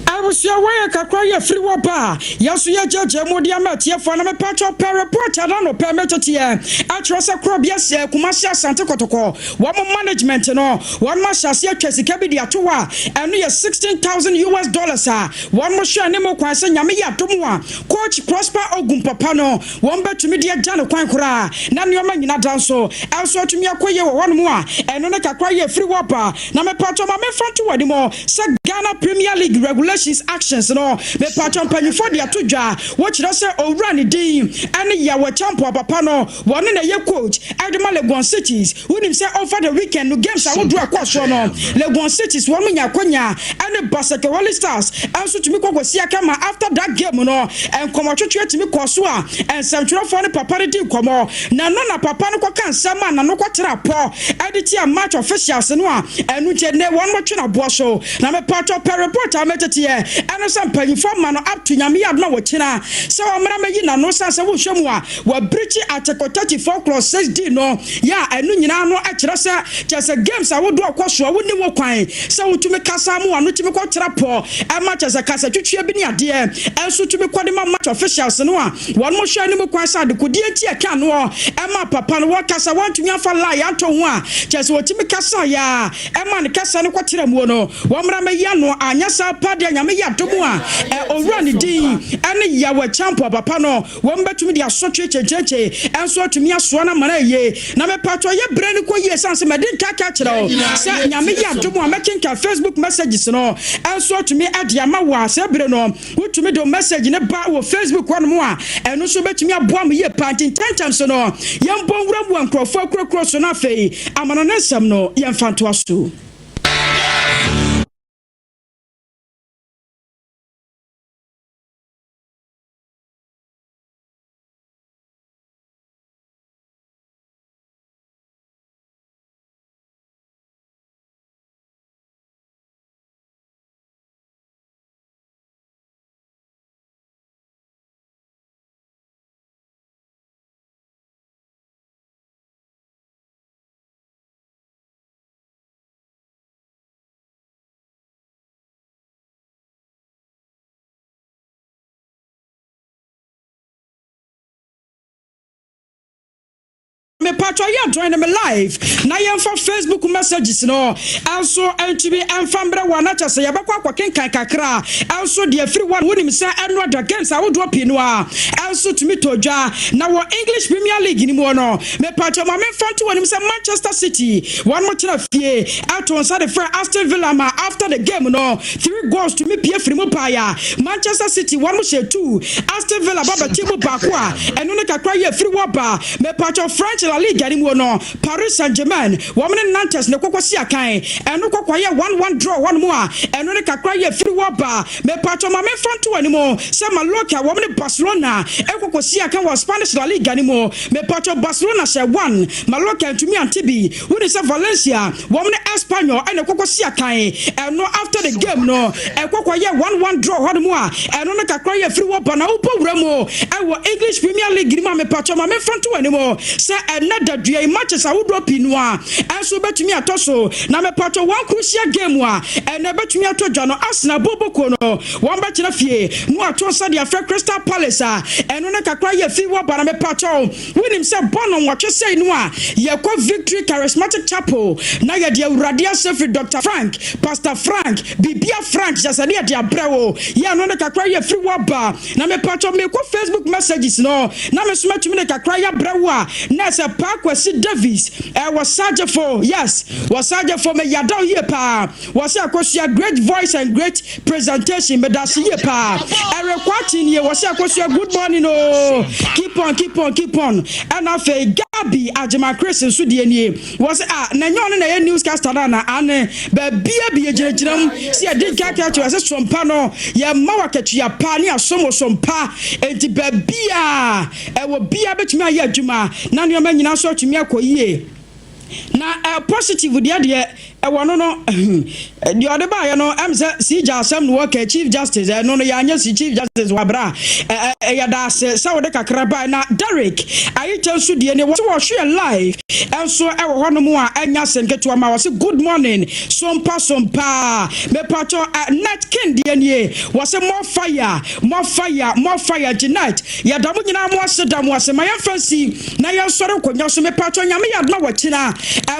I was your way kakra free waba yaso ya jeje modia matie fo na me patcho per report no permit tie atrasa krobia se kumasi asante kotoko wo management no one ma shase atwasika bi dia to a eno ye $16,000 a one mo hwa ne mo kwanse nyame ya tomu a coach Prosper Ogum papa no won betumi dia jane kwan kora na neoma nyina danso elso atumi akoye wo won mo a eno ne kakra ye free waba na me patcho ma me fanto wadi mo se Ghana Premier League regulations actions no me patron panifo dia to dwa wo kire se owura ne din ane ya wo champion papa no won na ye coach Edema Legon Cities unim se over the weekend no games a wo do akwaso no Legon Cities won nya konya ane Basake Wally Stars enso tumi kokosi aka ma after that game no enkomo twetwe tumi koso a ensantwerefo ne papa ne din komo na no na papa no kwaka nsama na no kwatera po edit a match officials no a enu je ne won mo twe na bo so na me patron per report ametete eno sam panyifo ma no up to nyame yad na wo kina se o mra meyi na no sanse wo hwemu a wa breach article 34 clause 6d no ya enu nyina no a kire se chese games a wo do akoso wo ni wo kwan se wo tumi kasa mu anu tumi ko tera po e ma chese kasa twetwe bi ni ade enso tumi kwade ma match officials no a won mo hwa ni mo kwan sa de kodie ti aka no e ma papa no wo kasa won tumi afa la ya to ho a chese wo tumi kasa ya e ma ne kasa no ko tera mu no wo mra meyi no anya sa pade nyame ya domu a owura ne din ene ya wa champion papa no wo mbetumi dia sotwe checheche enso atumi aso na mara ye na me patro ye brand ko ye sanse me din kaka kire o se nyame ya domu a mekinka Facebook messages no enso atumi ade ama wa se bre no wotumi do message ne ba wo Facebook one mo a eno so betumi aboa mo ye pantin tantam so no ye mbon wura mu ankrofo akrokro so na fei amano ne nsam no ye mfanto aso me patro ya join me live na ye for Facebook messages no also entbi enfambre wana chase ye bekwa kwakenkan kakra also the free one wonim say eno the games a wodo pinu a also to me toja na wo English Premier League ni mo no me patro ma me fanto wonim say Manchester City one more china fie out on Saturday for Aston Villa ma after the game no 3 goals to me pie free mo pa ya Manchester City one mo share 2 Aston Villa baba timu bakwa eno ne kakra ye free waba me patro French La Liga ni mo no Paris Saint-Germain women Nantes ne kokosi akan eno kokwa ye 1-1 draw one more eno ne kakra ye free waba me patro ma me fanto ani mo se Mallorca women Barcelona e kokosi akan wa Spanish La Liga ni mo me patro Barcelona she 1 Mallorca to me antibi we say Valencia women Espanyol ene kokosi akan eno after the game no e kokwa ye 1-1 draw one more eno ne kakra ye free waba na upo wuramo e wo English Premier League ni ma me patro ma me fanto ani mo se another dua matches a wodo pinu a enso betumi atoso na me patro one crucial game a ene betumi atodwa no Arsenal boboko no one bet na fie no atonsa dia Free Crystal Palace a eno ne kakra ye fi wo bana me patro winim se bono nwatwe sei no a ye ko Victory Charismatic Chapel na ye dia Urade Asefi Dr. Frank Pastor Frank Bibia Frank jasade dia brewo ye no ne kakra ye fi wo ba na me patro me ko Facebook messages no na me so matumi ne kakra ya brewo a na se Kwesi Davis was Sergeant for yes was Sergeant for me yada here pa was a great voice and great presentation me da see pa requating here was a good morning no keep on and afa Gabi Ajima Chris so de nie was na nyon na newscaster na ane ba bia ejirejirem see dey kaka to as sompa no ya mawakatu ya pa ni asomo sompa enti ba bia e wo bia betumi aye adwuma na nyoma nyina so atumi akoyie na positive dia de e wono no the other by no am say CJ Sam no work Chief Justice no ya anya Chief Justice wabra ya da se wo de kakra ba na Derek ayi chansu de ne wo share live and so e wo hono mu a anya senketo ma wo say good morning sompa me pato net king de ne wo say more fire tonight ya da mu nyina mo asedam wo say my fancy na ya soro konya so me pato nyame ya na wo kina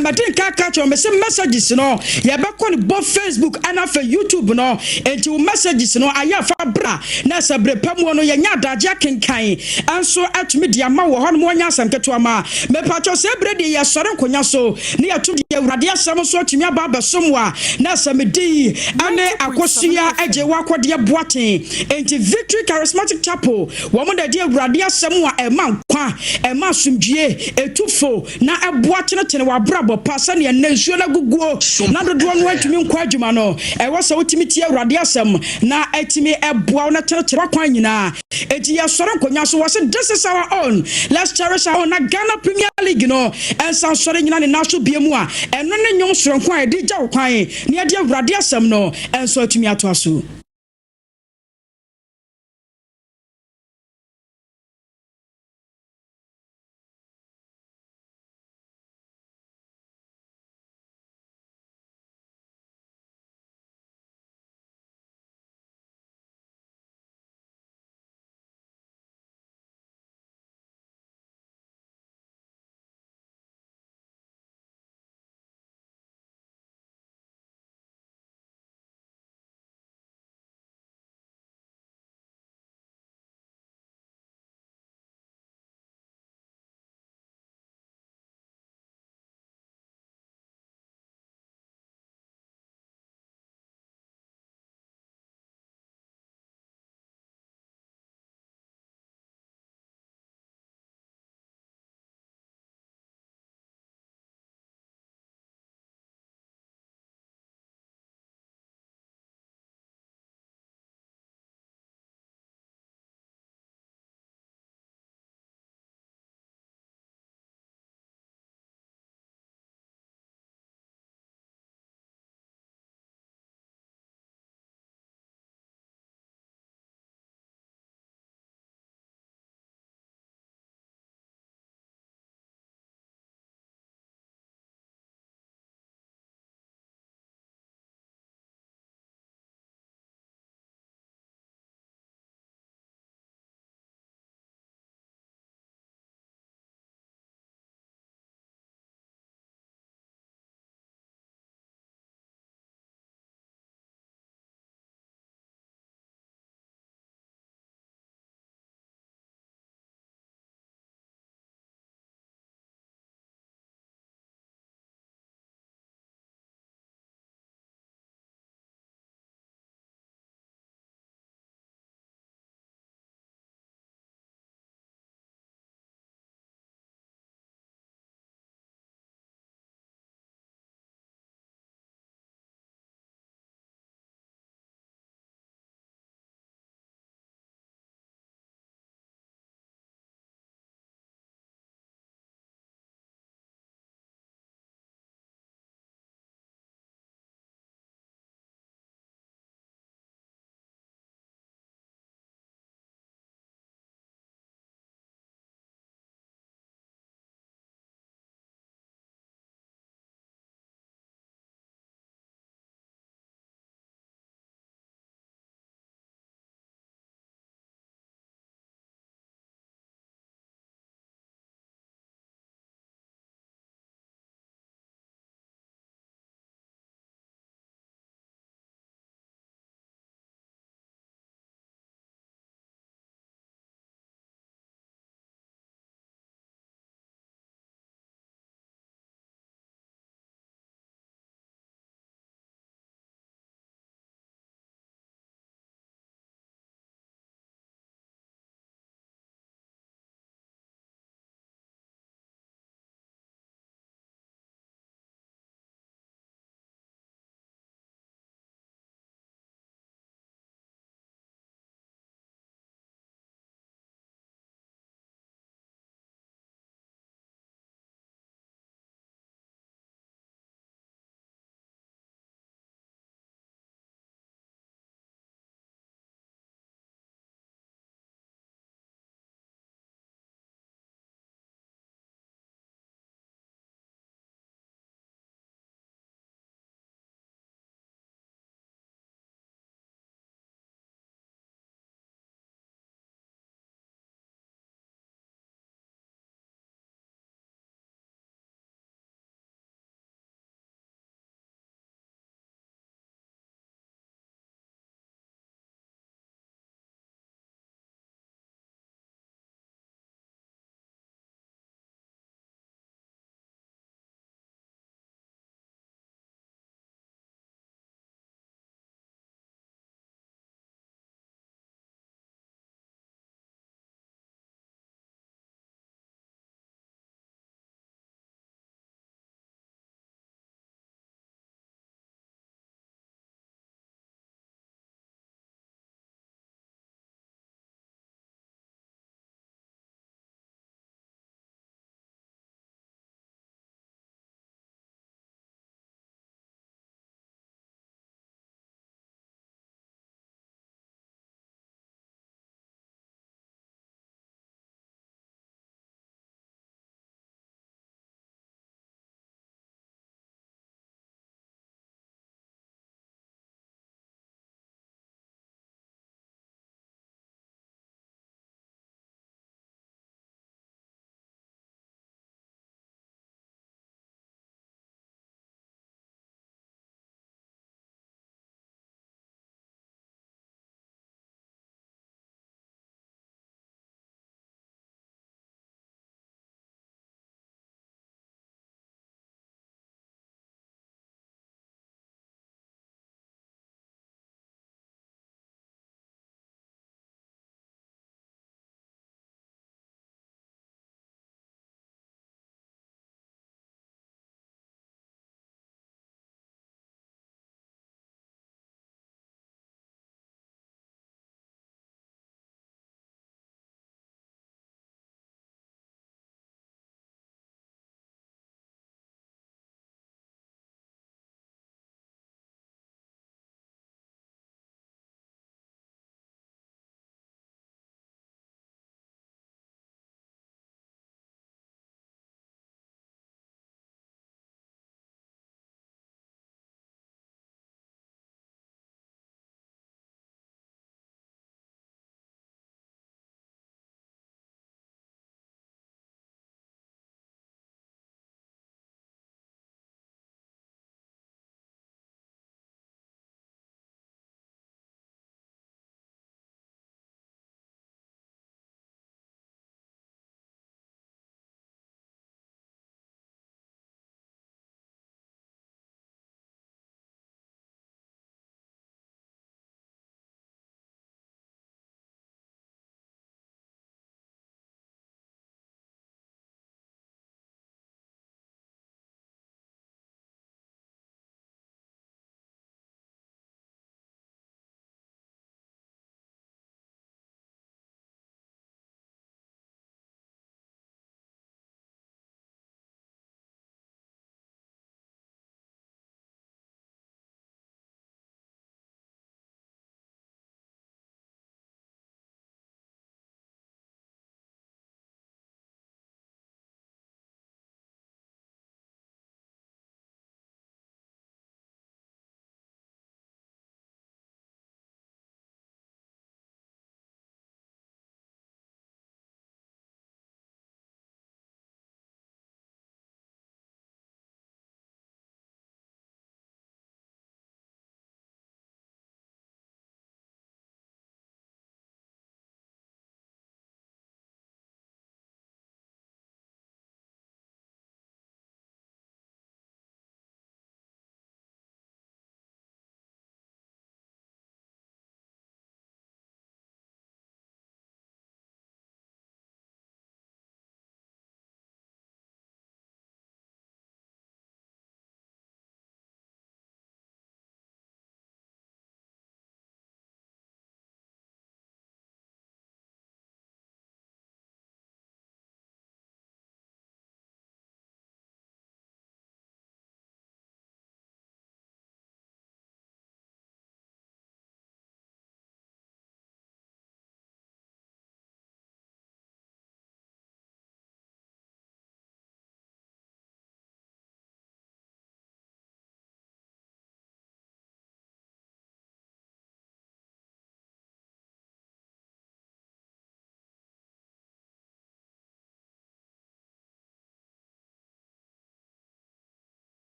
madin kaka cho me say messages no ya be ko both Facebook and for YouTube no enti messages no aya fa bra na sabre pamu no ya nya daje kenkan anso atumi dia ma wo hono mo nya sanketo ama me pacho se bre de ya sore konya so ne ya tu dia urade asam so atumi aba besomwa na samedi ane akosua eje wakode boaten enti Victory Charismatic Chapel wo mo da dia urade asam a ema kwa ema sumdue etufo na eboatene tene wa brabo pasa ne nansuo na guguo na dodo no atumi nkwa adwuma no e wo se wotimi tie urade asam na atimi eboa na tere kwan nyina eti ya sore konya so was this is our own let's cherish our own Ghana Premier League no and san sore nyina ne naso biemu a eno ne nyom soro kwan e di gya kwan ne ade urade asam no enso atumi ato aso.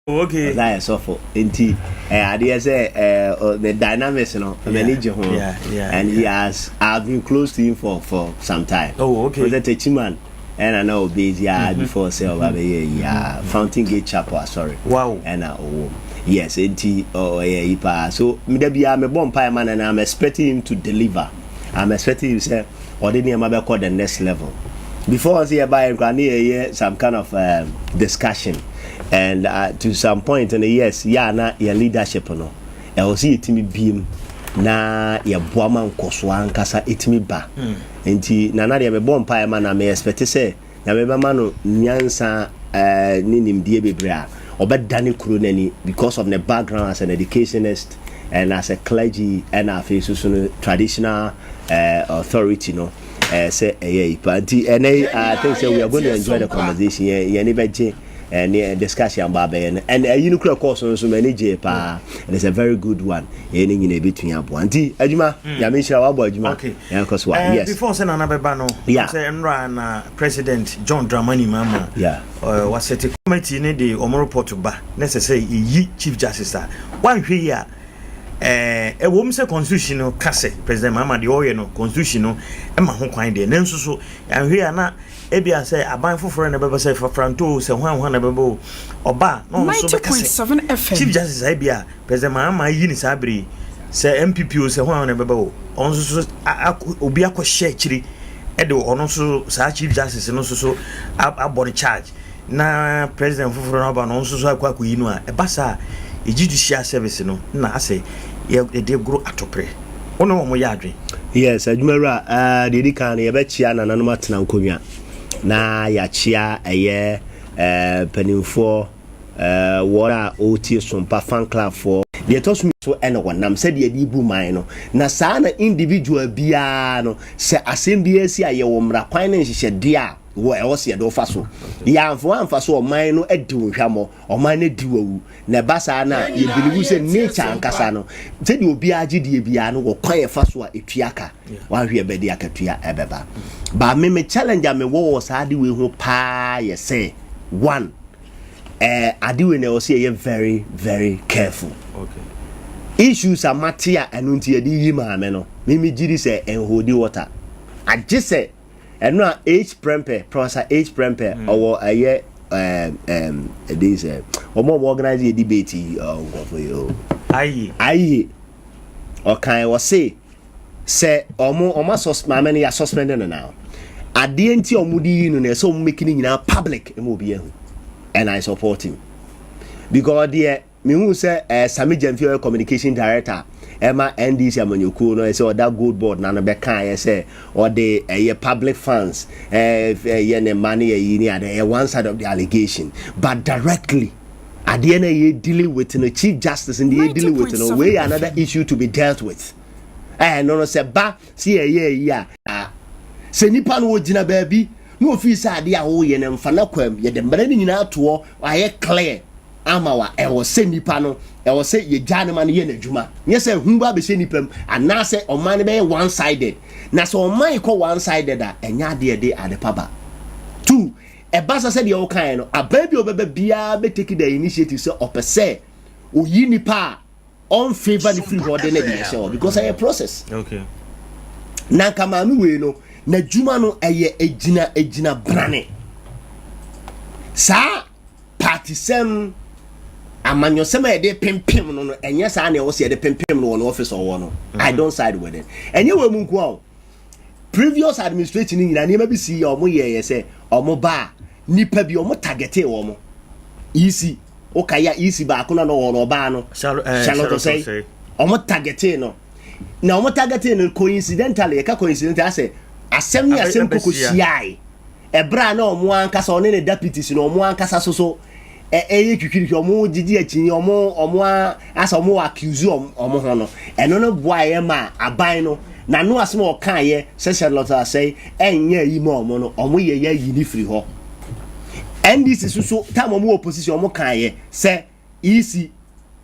Okay. That so for NT. Idea say the dynamics, manager home. And he has. I've been close to him for some time. Oh, okay. Was a teaching man, and I know busy before sale Fountain Gate Chapel. Sorry. Wow. And yes, NT. So maybe I'm a bomb pie man, and I'm expecting him to deliver. I'm expecting him to say, or didn't you call the next level? Before I see about some kind of discussion. And to some point, and yes, na your leadership, no. I will see it me beam na your boaman koswan kasa it me ba. Enti na na me bomb pie man, I may expect say, na me mano nyansa ninim die bebra, or bad Danny Kruneni because of the background as an educationist and as a clergy and a traditional authority, no. Say, and I think so we are going to enjoy the conversation. And discussion about and you know course on so many and it's a very good one in a between up one Ajuma okay because yes before saying another bano say President John Dramani Mama was set a committee in the report ba necessary yi Chief Justice one here a woman say constitutional case President Mama the oil no constitutional e ma ho kwan de nanso so and here na ebia say aban foforo na bebe say franto say hwan na bebe oba no so be kase 90.7 FM Chief Justice ebia President Mama yi ni sabri say MPP say hwan na bebe on so obi akọ chiri e de ono so sa Chief Justice no so abori charge na President foforo na oba no so akọ yi no a e basa e judicial service no na say e dey grow atopre ono mo ya adwen yes adwumara de kan ye be chia na nanoma tena nkonwa na ya chia eye penimfo wora oti SOMPA fan club for the toss me so ene wonam said ye di bu man no na saa na individual bia no se asembia si aye wo mra kwan na nhihye dia wo e wo se do fa so ya amfa so o man no edi nhwamo o man na di wawu na basa na ye believe say nature ankasa no se di obi agide bia no wo kwan e fa so a etuaka wa hwe be dia akatua ebeba ba me challenge me wo sa de we ho pa ye say one adiwe na o say ye very very careful issues are matter anu nti ye di yi ma me no me giri say enhodi water age say enu a H Prempe Professor H Prempe or aye this omo organize a debate for you aye okay was say omo suspend ya suspended now ade nti omudi no na so making nyina public e mo bi ehu and I support him because there me who say Sami Jamfiel communication director Emma NDC amanyoku no say that good board na no be kan say or the public funds ne money yi ni at one side of the allegation but directly at the end you dealing with the Chief Justice and you dealing with no way another issue to be dealt with no say ba see say nipa no gina baby no office ade a wo ye ne mfa na kwam ye de mbara ni nyina to aye clear amawa e wo se nipa no e wo se ye jane man ye na djuma nye se humba be se nipam ana se o man be one sided na so o man ko one sided a enya de ade paba two e basa se de o kan no ababi obeba bia be take the initiative se opese o yi nipa on favor the free order na be se because I process okay na kama nu we no na djuma no eye ejina brane sa party sem amanyo sema de pempem no enye sa na wo se de pempem no office or no I don't side with it enye we mu nko previous administration ni nyina niam bi si omo ye se omo ba nipa bi omo targete omo easy o kaya easy ba ko na no ba no shall say omo targete no na omo targete no coincidentally e ka coincidentally ase asem ni asem koko shiai ebra na omo ankasa one ne deputies no omo ankasa so kwikiri omo jiji achinyi omo asa omo accuse omo ho no eno no boaye ma aban no na no asem o kan ye session lot say enye yi ma omo no omo ye yi ni free ho NDC so time omo opposition omo kan ye say EC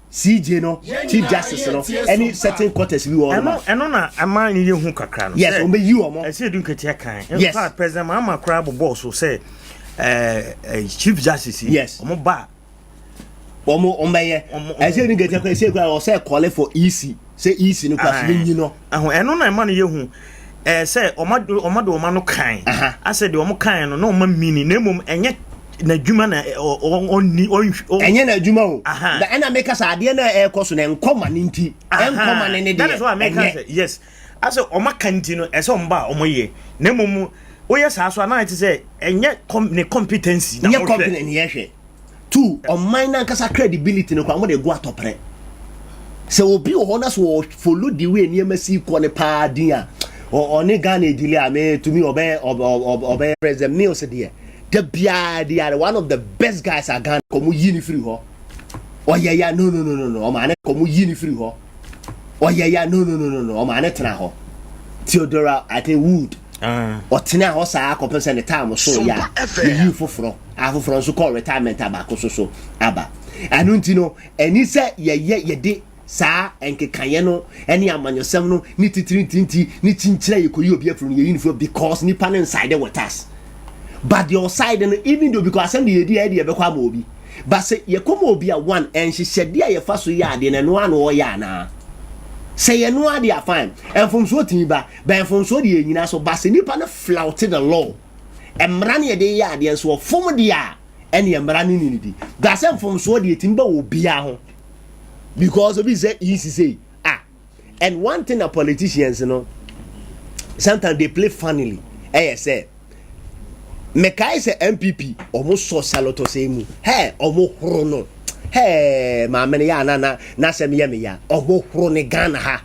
CJ no Chief Justice no any certain quarters we all eno na aman ye hu kakra no yes o be you omo e say dun ketia kan in fact President Mama Krabo boss so say Chief Justice yes omo ba omo omeye ese ni gete kwa ese kwa o say call for EC say EC no kwa so no aho eno na ma no yehu say omado no kan ase de omo kan no na oma mini na mum enye na dwuma na onni enye na dwuma o da ena make us ade na ekoso na enkoma ni nti enkoma ne de that is what I make us yes ase oma kanti no ese omba omoye na mum oye sa so na it say enye ne competency na competency ye two on minor kasa credibility no kwa mo de go atopre se obi o honas wo follow the way ni emasi ko ne pa din a oni Ghana edile ame to me obe president me ose there the bia they are one of the best guys at Ghana komu yini free ho yeah no o ma ne komu yini free ho yeah no o ma ne tena ho Theodora I think Wood o tena ho sa akopese ne time so ya you foforo afoforo so call retirement abako so aba anu ntino eni se ye de sa enkekanye no eni amanyosem no ni titrintinti ni chinchira yekoyi obi afuru ye uniform because ni pan inside with us but your side and even though because some the idea be kwa obi but say ye come obi a one and she said dia ye fa so ya de na no an o ya na say ye no ade fine and from so tin ba from so de nyina so but say ni pan flouted the law emra ne de ya de so fom dia ene emra ne ni di that say from so de tin ba obi a ho because obi say easy say and one thing the politicians you know sometimes they play funnily say mekai say MPP almost so saloto say mu omo horo no ma me ya na se me ya omo horo ne Ghana ha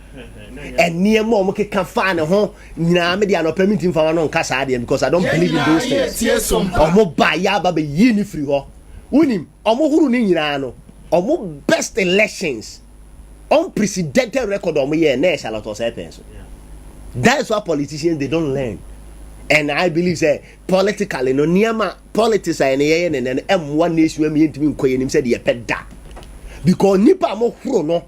enie mo mo keka fa ne ho nyina me dia no permit him fa no nka sa de because I don't believe in those things omo ba ya ba be yi ni free ho unim omo horo ne nyina no omo best elections unprecedented record omo ye na saloto say person that's why politicians they don't learn. And I believe say politically no niama politics and M1 nation me ntimi nkoye nim say de peda because nipa mo huro no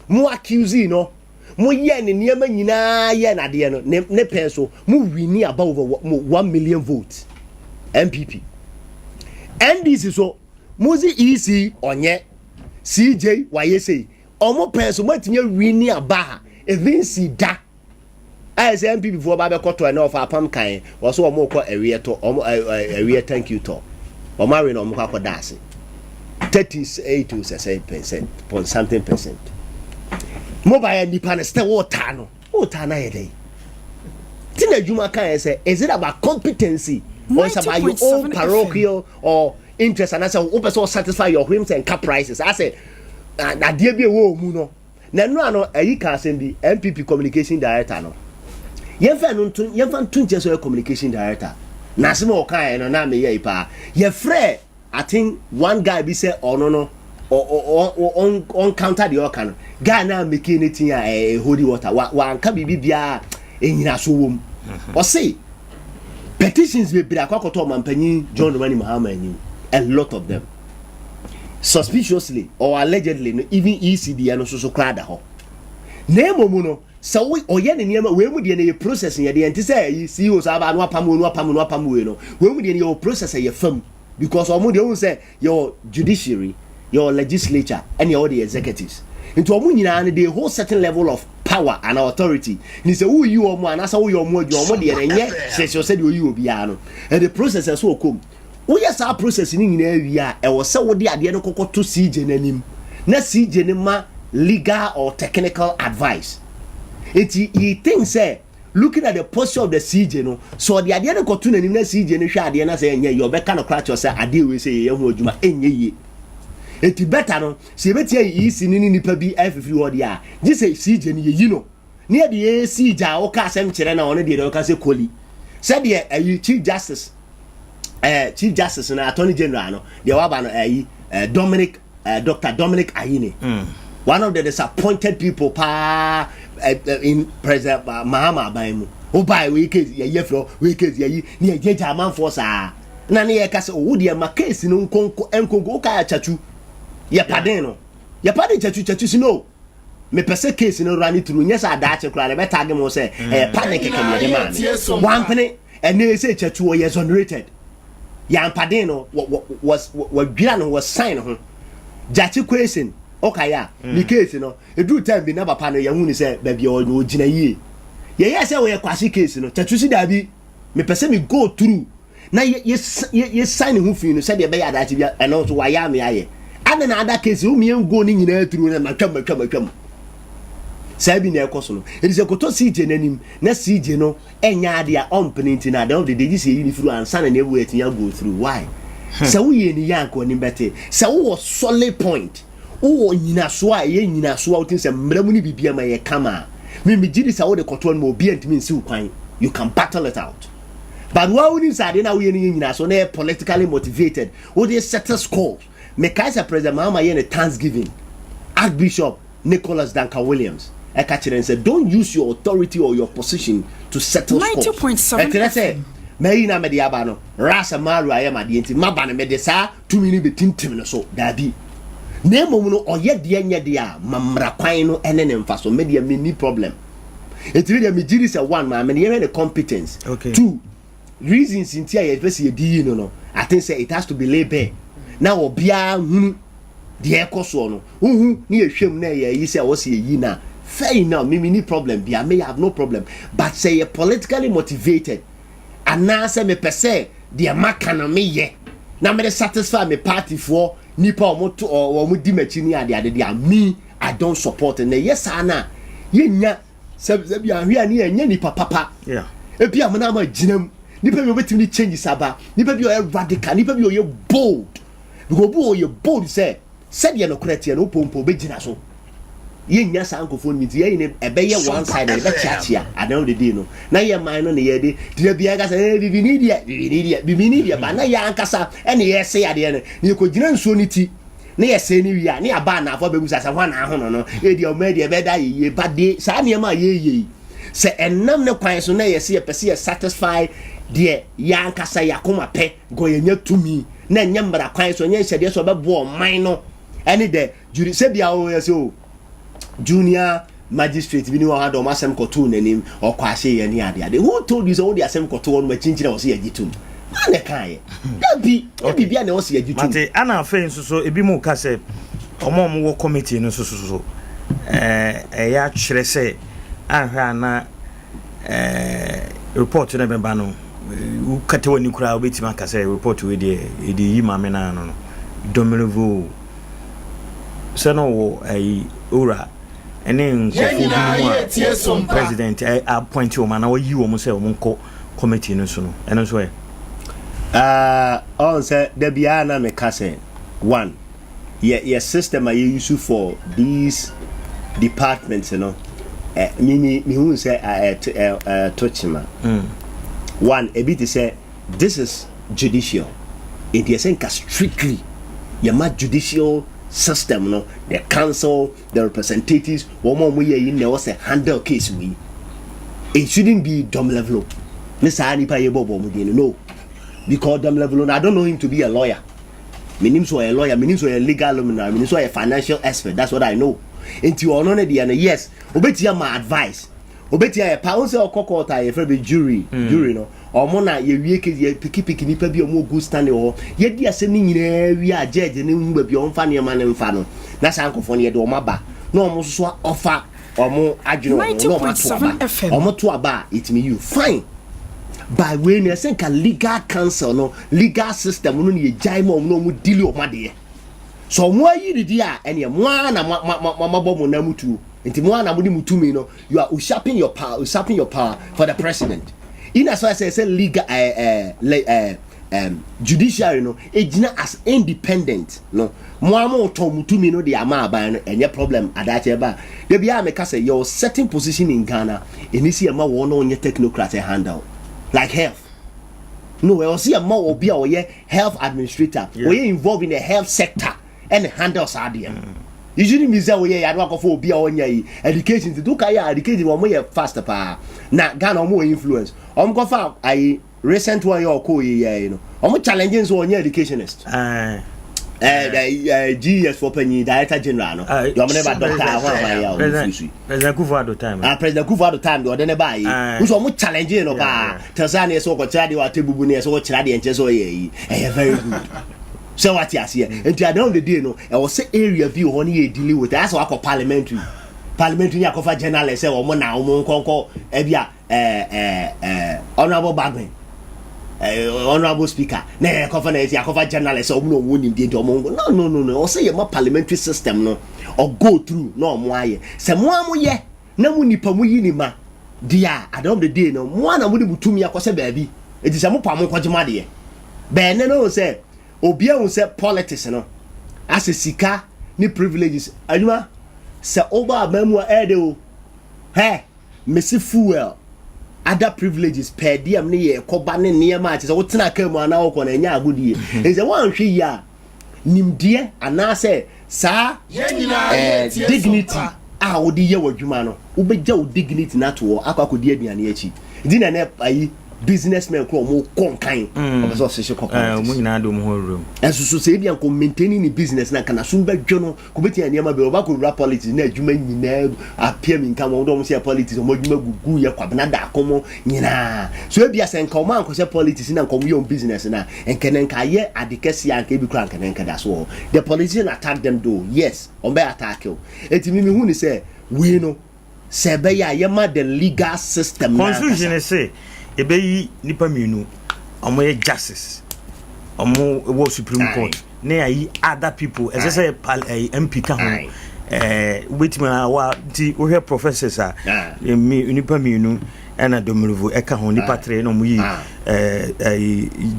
mo accuse no mo ye ne niama nyina ye na de no ne penso mo wini about over 1 million votes MPP NDC so mozi EC onye CJ YSA omo penso mo tinye wini aba even si da as MPP for Baba Koto and off our pump kind was so more called a rear thank you to or marrying on Mukako Dasi 38 to 7% point something percent. Mobile and Nipan still what Tano, oh Tana a day. Tina Juma can say, is it about competency or is about your own parochial or interest and as a open source satisfy your whims and cap prices? I said, na dear be a woe muno. No, a can send the MPP communication director. No. Yemfa tunche so communication director na sema okan no na me ye pa ye frɛ I think one guy be say no on counter the okan guy na make anything holy water wa anka bibia enyina so wom o say petitions be bra kwakoto mampanyi John Dramani Mahama ani a lot of them suspiciously or allegedly no even ECD no so krada ho na emomu no so we oye ne niam we mu de ne process ye de enti say CEO sa ba no apam we no we mu de ne process ye fam because omo de won say your judiciary your legislature and your the executives into omo nyina ne the whole certain level of power and authority ni say who you omo anasa who you omo de ne nye say said you obi a no and the process so come wo yes our process ni nyina awia e wo say wo de ade no kokoto CJ nanim na CJ ne ma legal or technical advice. He thinks looking at the posture of the CJ no so the idea go to na CJ no hwa ade na say enye you be kind of crash yourself ade we say ye hu adwuma enye ye eti better no se betia yi si ni nipa bi afifiri ho de a ji say CJ no ye yi no ne de CJ a o ka asem kire na one de o ka say koli said the chief justice na attorney general no de wa ba no Dr. Dominic Ayine one of the disappointed people in President Mahama Baimu. Oh, by weekends, ye flow, weekends, ye near Jeta man for sa. Nani a castle, would ye my case in Unconco and Congo Chachu. Ye padeno. Ye padden chachu, no. Me perse case in a running through, yes, I died to cry, a better game was a panic man. One penny, and they say chachu was exonerated. Yan Padeno was Giano was signed. jachi question okaya ni case no edu time bi na papa no ye hu ni say baby o no gina yie ye say we kwasi case no tatusi dabi me pese me go through na ye sign hu fi no say de be ya dachi bia eno so wa ya me aye ana na ada case o me go ni nyina through na matwam sabi na ekoso no it is a koto CJ nanim na CJ no enya ade a ompeni na de dey say yi ni through ansa na ebu etinya go through why so we ni yanko ni bete so wo solid point wo nyina so a ye nyina so a wotin say mramu ni bibia ma ye kama me gidi say wo de koto no obi antimi nsi ukwan you can battle it out but what we inside na we ni nyina so na politically motivated wo dey settle scores me kai say president mama ye na Thanksgiving Archbishop Nicholas Duncan Williams Ekacheren said, don't use your authority or your position to settle scores. 90.7 May na mediaba no rasa maru ayama de enti mabana me de sa 2 minutes betintim no so dabi na emom no oye de nya de a mamra kwan no ene ne mfa so me de me problem etiri de me giri say one ma me the competence okay. 2 reasons in tia ye pese ye di no I think say it has to be laid bare na obia hunu de ekoso no hu ni ehwem na ye yi say wo se yi na fair now me ni problem bia me have no problem but say you politically motivated and now say me pese de maka na me ye na me satisfy me party for nipa omoto or mo di machi ni ade de me I don't support and yes ana ye nya se bia hwe ani nya nipa papa yeah e bia mo na ma ginam nipa bi obetimi change saba nipa bi o radical nipa bi o ye bold because bu o ye bold say said ye no correct ye no pompo be gina so ye nya sankofo ni ti ye ne ebeye one side e be chiachia adan de dey no na ye man no ne ye de dia bia ga say bibi ni dia ba na ya ankasa ene ye se ya de ne ko gina nsuo ni ti ne ye se ni wi a ne aba na afo be busa sa hwa na ho no e dia o ma dia be da ye ba de sa ne ma ye se enam ne kwan so na ye se ye pese ye satisfy de ya ankasa ya koma pe go ye nya tumi na nya mbra kwan so nya hyede so be bo man no ene de juri se bia o ye se o junior magistrate bi ni wa do masem koto nanim o kwahye ye ni ade who told you so wo de asem koto no machinchira wo se yagitum na kan ye da bi bia na wo se yagitum mate ana afa nso ebi mu ka se omo wo committee no so ya kyerɛ sɛ ahwa na report na bɛba no u kata wani kura obetima ka sɛ report we de yi mame na no domelevo sɛ no wo ora ene nkofo mu president appoint o man na yi wo mu sɛ wo nko committee no so no ene so on say the bia na me ka say one your system are used for these departments, you know. Me who say touchima. One a bit say this is judicial. It is strictly your judicial system, you know, the council, the representatives, one more way in there was a handle case we. It shouldn't be dumb level. Mr. Anipa no. Because dumb level, I don't know him to be a lawyer. Meaning so a lawyer, meaning so a legal luminary, meaning so a financial expert. That's what I know. Into your honor, yes, obetia my advice. Obetia a pound or cockota, a friend jury, no, or mona, ye weak, ye picky nipa be a more good standing or yet they are sending in we are judge and will be on funny man and fano. That's uncle for near Domaba. No almost so offer or more adjuno, no matter or more to a bar, it's me you fine. By when you think a legal counsel, no legal system, no ye jaimo no mu deal of my dear. So why you dear and your one mama bomo namutu, and Timwana Mudimutu, no, you are usurping your power for the president. In as far as I say legal judiciary, no, it's not as independent, no. Mwamo to mutumi no the ama ban and your problem at that eba. The bia me say your certain position in Ghana, and you see a one on your technocrat handle. Like health. No, we will see a more be our health administrator. We involved in the health sector and handles idea. Usually, Miss Away, I work for be our education to do Kaya educated one way faster. Now, Ghana more influence. Go for I recent one your co, you know. I'm challenging so on your educationist. GS for Penny, Director General. You are never President Kufu at the time. President Kufu at the time, you are never by. Who's almost challenging about Tanzania, so Chadi or Tibubuni, so Chadi and Cheso. Very good. So what you see, and to down the day no, I was say area view on here dealing with that's what I call parliamentary ya cover journalist say omo na omo nkonko ebia honorable Bagman honorable speaker na cover na ya cover journalist omo no woni dey omo no say your parliamentary system no or go through no omo aye se mo amoye na mu nipa mu yi ni ma dia at the end of the day no mo na mo de butumi akose baabi edi se mo pa mo kwagema de be ne no say obia won say politics no as a sika ni privileges aduma se oba mamu ede o he mesi fuel other privileges per diem ne ye koba ne niema ati se wotena ka mu ana wo ko na nya agudie e se wan hwe ya nimdie ana se sa dignity a wodi ye wadwuma no ubegya wo dignity na to akwakodie aduane achi di na ne ayi businessmen ko mo konkan obeso sese corporate mo nyina do mo horum enso se bia ko maintaining ni business na kana sun badwo no ko beti aniema be oba ko rap politics na adwuma nyina apia mi nka mo do mo se politics mo adwuma gugu ye kwabena da akomo nyina so bia se nka o man ko se politics na nka mo ye business na enkene nka ye adekesi anka bi kura nkene nka da so the politician attack them though yes on be attack you etimi mi hu ni se we no se be ya ye ma the legal system na confusion is say ebeyi nipa mienu omo ye justice omo wo supreme court na ayi other people as say MP ka ho wetima wa ti o he professors a nipa mienu na domiruvu e ka ho nipa tre na omo yi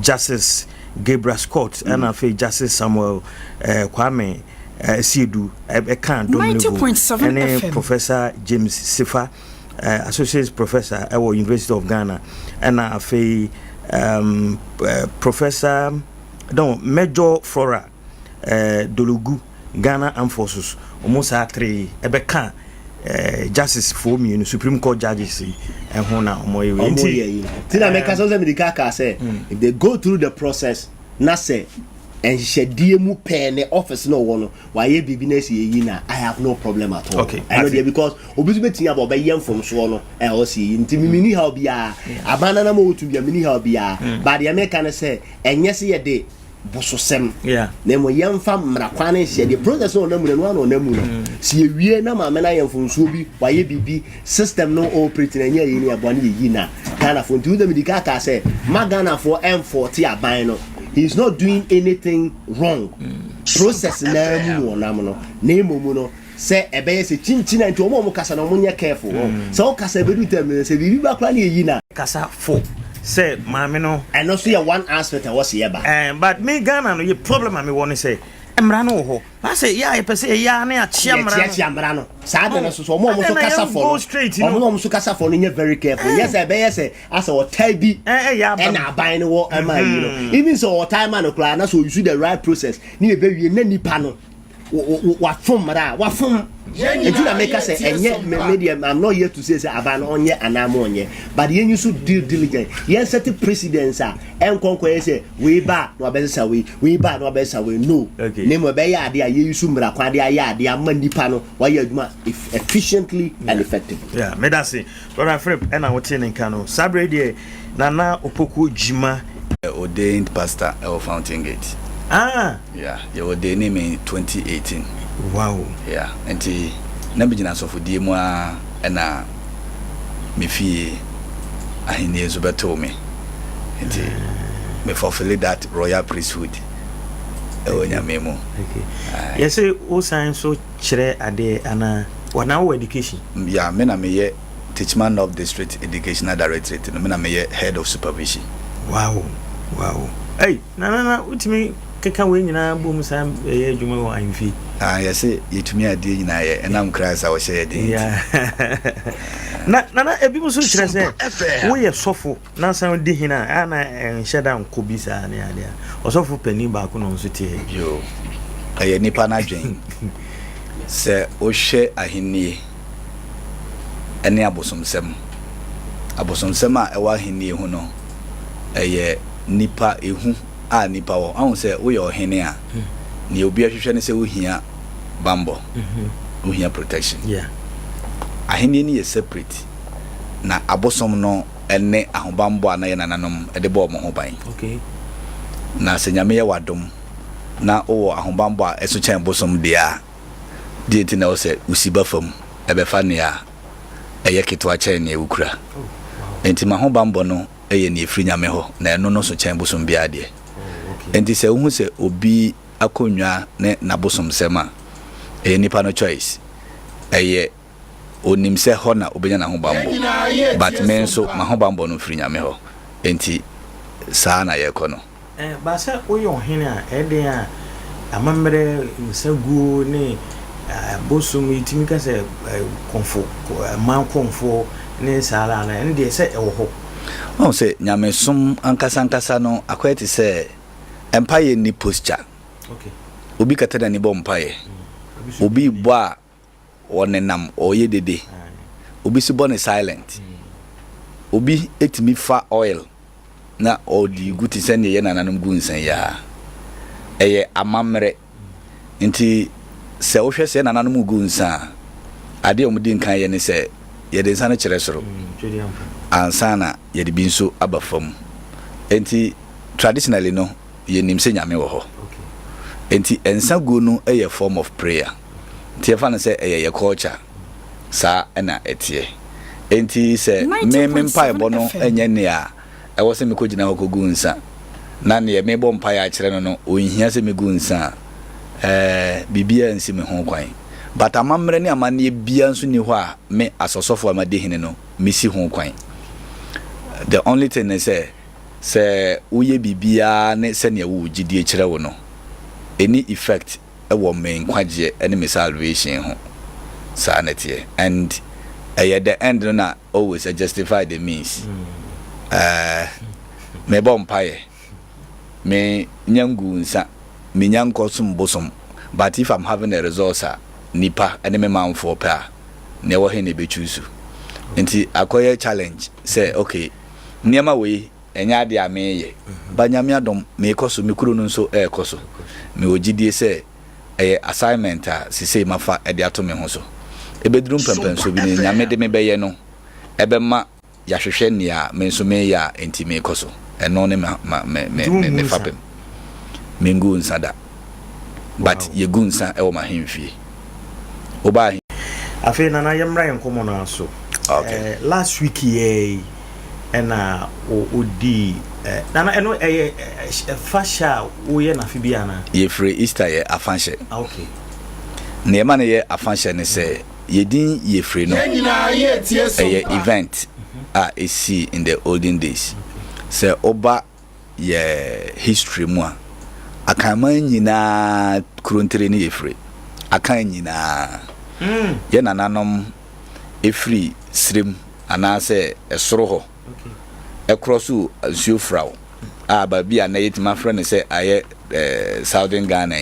justice Gabriel Scott and afi justice Samuel Kwame Siedu e kan domiruvu and Professor James Sifa associate professor at University of Ghana and a professor Major Flora Dolugu Ghana Armed Forces almost at 3 ebeka justice for me in Supreme Court judges and hona omoye tina make so me dikaka say if they go through the process na say and shedie mu pen the office no one why ye business ye na I have no problem at all. Okay, I know there because obi to betin about be yam from so no e o see nti mini how bia abana na mo to bia mini how bia but the American say enye se ye de bososem na mo yam fam mrakwane hye the process no namu no namu no si ewie na ma me na yam from so bi why ye bibi system no operate na nya ye ni abone ye na Ghana for nti dem dika ka say ma Ghana for M40 aban no he's not doing anything wrong. Process na mu wonam no na mu no say ebeye se chinchina nti omo kasa na omo careful so o kasa bedu tem se bibi ba kra na yi na kasa fo say maame no and also ya one aspect I was here ba but me Ghana no ye problem me won say emra no ho I say ya e pese ya na achia mra no sa de no so omo so kasa fo omo so kasa fo no nye very careful yes ebeye se asa o tai bi and aban no wo am you know even so o time man kra na so you see the right process ni e be wie na nipa no wa fom mara wa fom edu na make say enye medium I'm not here to say aban onye anamo onye but yen you should due diligent yen set precedence enkonko say we ba no abesa we ba no abesa we no name we be ya ade aye you should mra kwa ade aye ade am nipa no wa ye aduma efficiently and effectively me that say brother Philip and I wotin nka no sabre de nana opoku jima ordained pastor of Fountain Gate. Yeah, you were the name in 2018. Wow. Yeah, and the Nabijana so for Dimwa and me fee I need to told me. And me fulfill that royal priesthood. Memo. Okay. Yes, all signs so chere ade ana one hour education. Yeah, me na me teachman of district educational directorate. Me na me head of supervision. Wow. Hey, na utimi keka we nyina bom sam adwuma wo anfi yes yetumi ade nyina ye enam Christ a wo share de na ebi mo so kire se wo ye sofo na san de hina ana enhyeda nkobi sa ne ade osofo pani ba ko no so tie yo aye nipa na dwen se o hwe ahenni ene abosomsem a ewa ahenni hu no eye nipa ehu a nipa wo ahun se wo ye ohene a ni obi ahwehwe ne se wo hia bambo wo hia protection ahene ni ye separate na abosom no ene ahobambo ana ye nananom e de bo mo ho ban okay na se nyame ye wadom na o ahobambo a eso chen bosom dia di nti na o se usiba fam ebefa ne a eye ketwa chen ne ukura enti mahobambo no eye ne efri nyame ho na eno no so chen bosom bia de enti se hu se obi akonwa ne na bosom sema eye nipa no choice eye onim se ho na obenya na hobambo but men so mahobambo no fri nyame ho enti saa na ye kono ba se oyo hene a ede a amamre nsagu ne bosom itimi ka se konfo man konfo ne sala na ende se ewo ho o se nyame som ankasa no akwete se empire ni posture okay obi katana ni bo empire obi bo a wonenam oye dede obi si born silent obi etimi fa oil na odi guti sene ye nananum gunsan ya eye amamre nti se wo hwese ye nananum gunsan ade omudi nkan ye ne se ye de nsan kire soro ansana ye de binso abafam nti traditionally no ye nim se nyame wo ho nti ensago no eye form of prayer nti fa na se eye culture sa na etie nti se mempa bono enye ne a ewo se me ko gina ko gunsa na ne me bo mpa ya kire no no ohia se me gunsa bibia nsi me ho kwan but amamre ne amane bia nso ni ho a me asosofo amade hene no mesi ho kwan the only thing is say uye bibia ne se ne wo gidie kire wo no any effect ewo me nkwaje ene me salvation ho sanity and at the end no na always justify the means me bompaye me nyangu nsa me nyankosum bosom but if I'm having a resource nipa ene me manfo pa ne wo he ne be choose nti akoye challenge say okay niema we enya de ameye banyame adom me koso me kuro no nso koso me ogidie say assignment sisi mafa e de ato me ho so ebedrum pempen so bi ne nyame de me beye no ebema ya hwehwe ne a me nso me ya enti me koso eno ne me fapem mengu nsada but ye gunsa e wo ma hemfie oba afi nana yemra yenkomo na so okay last week ye ena odi nana eno fasha wo ye na fibia na ye free Easter ye afanshe okay ne ma ne ye afanshe ne se ye din ye free no ye event see in the olden days se oba ye history mu a akama nyina krontere ne ye free akan nyina ye nananom efri srem anase esoro ho ekrosu nsuo frawo ba bia na yetima frɛ ne sɛ aye Southern Ghana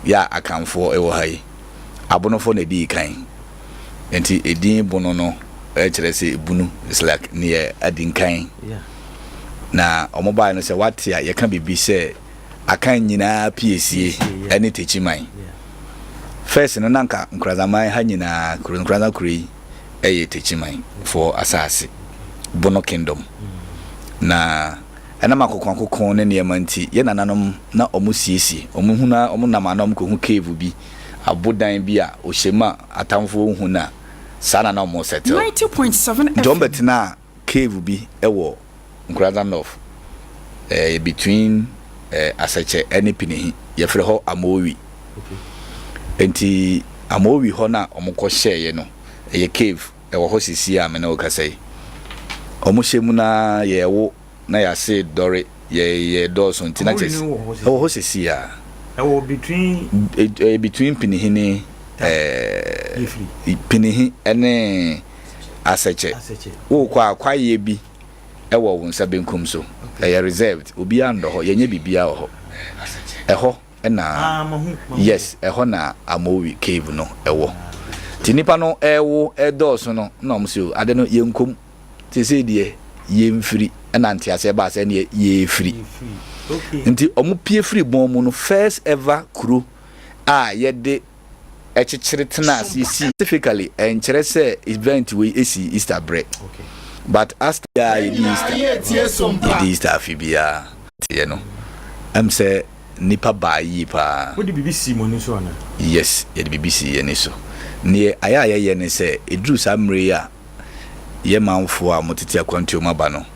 ya akamfo ewo hai abonofo na di kan enti edin bono no kyerɛ sɛ ebunu is like near adinkan na omoba no sɛ what ya yɛka bibi sɛ akan nyina PSA ɛne techiman first no nanka nkrazamai ha nyina nkrazan kuri eye techiman for asase bono kingdom na ana makokon ne niema nti ye nananom na omusiesie omuhuna omunamanom ko hu cave bi abodan bi a ohyema atamfo hu na sana na omo settle 90.7 Jombet na cave bi ewo nkrazan north between asache ene pinihi ye frɛ ho amowi enti amowi ho na omukɔ hyeye no ye cave ewo ho sisi a me na okasai omuhyemu na ye wo na ya say dore ye doso ntina ches ewo ho sisi a ewo between pinihini pinihi ene asache wo kwa ye bi ewo wonsa benkum so ye reserved obi ando ho ye nya bibia ho eho na yes eho na amowi cave no ewo tinipa no ewo edoso no na omso ade no yenkom tese die yemfiri na antiase ba se ne ye free nti omu pie free bon mu no first ever kuro a ye de echichire tena specifically enkyere se event we esi Easter break but after Easter fibia tie no am say nipa ba yi pa what the BBC money so ana yes the BBC eni so ne aya ye ne se edru samre ya ye manfo a motete akwantu maba no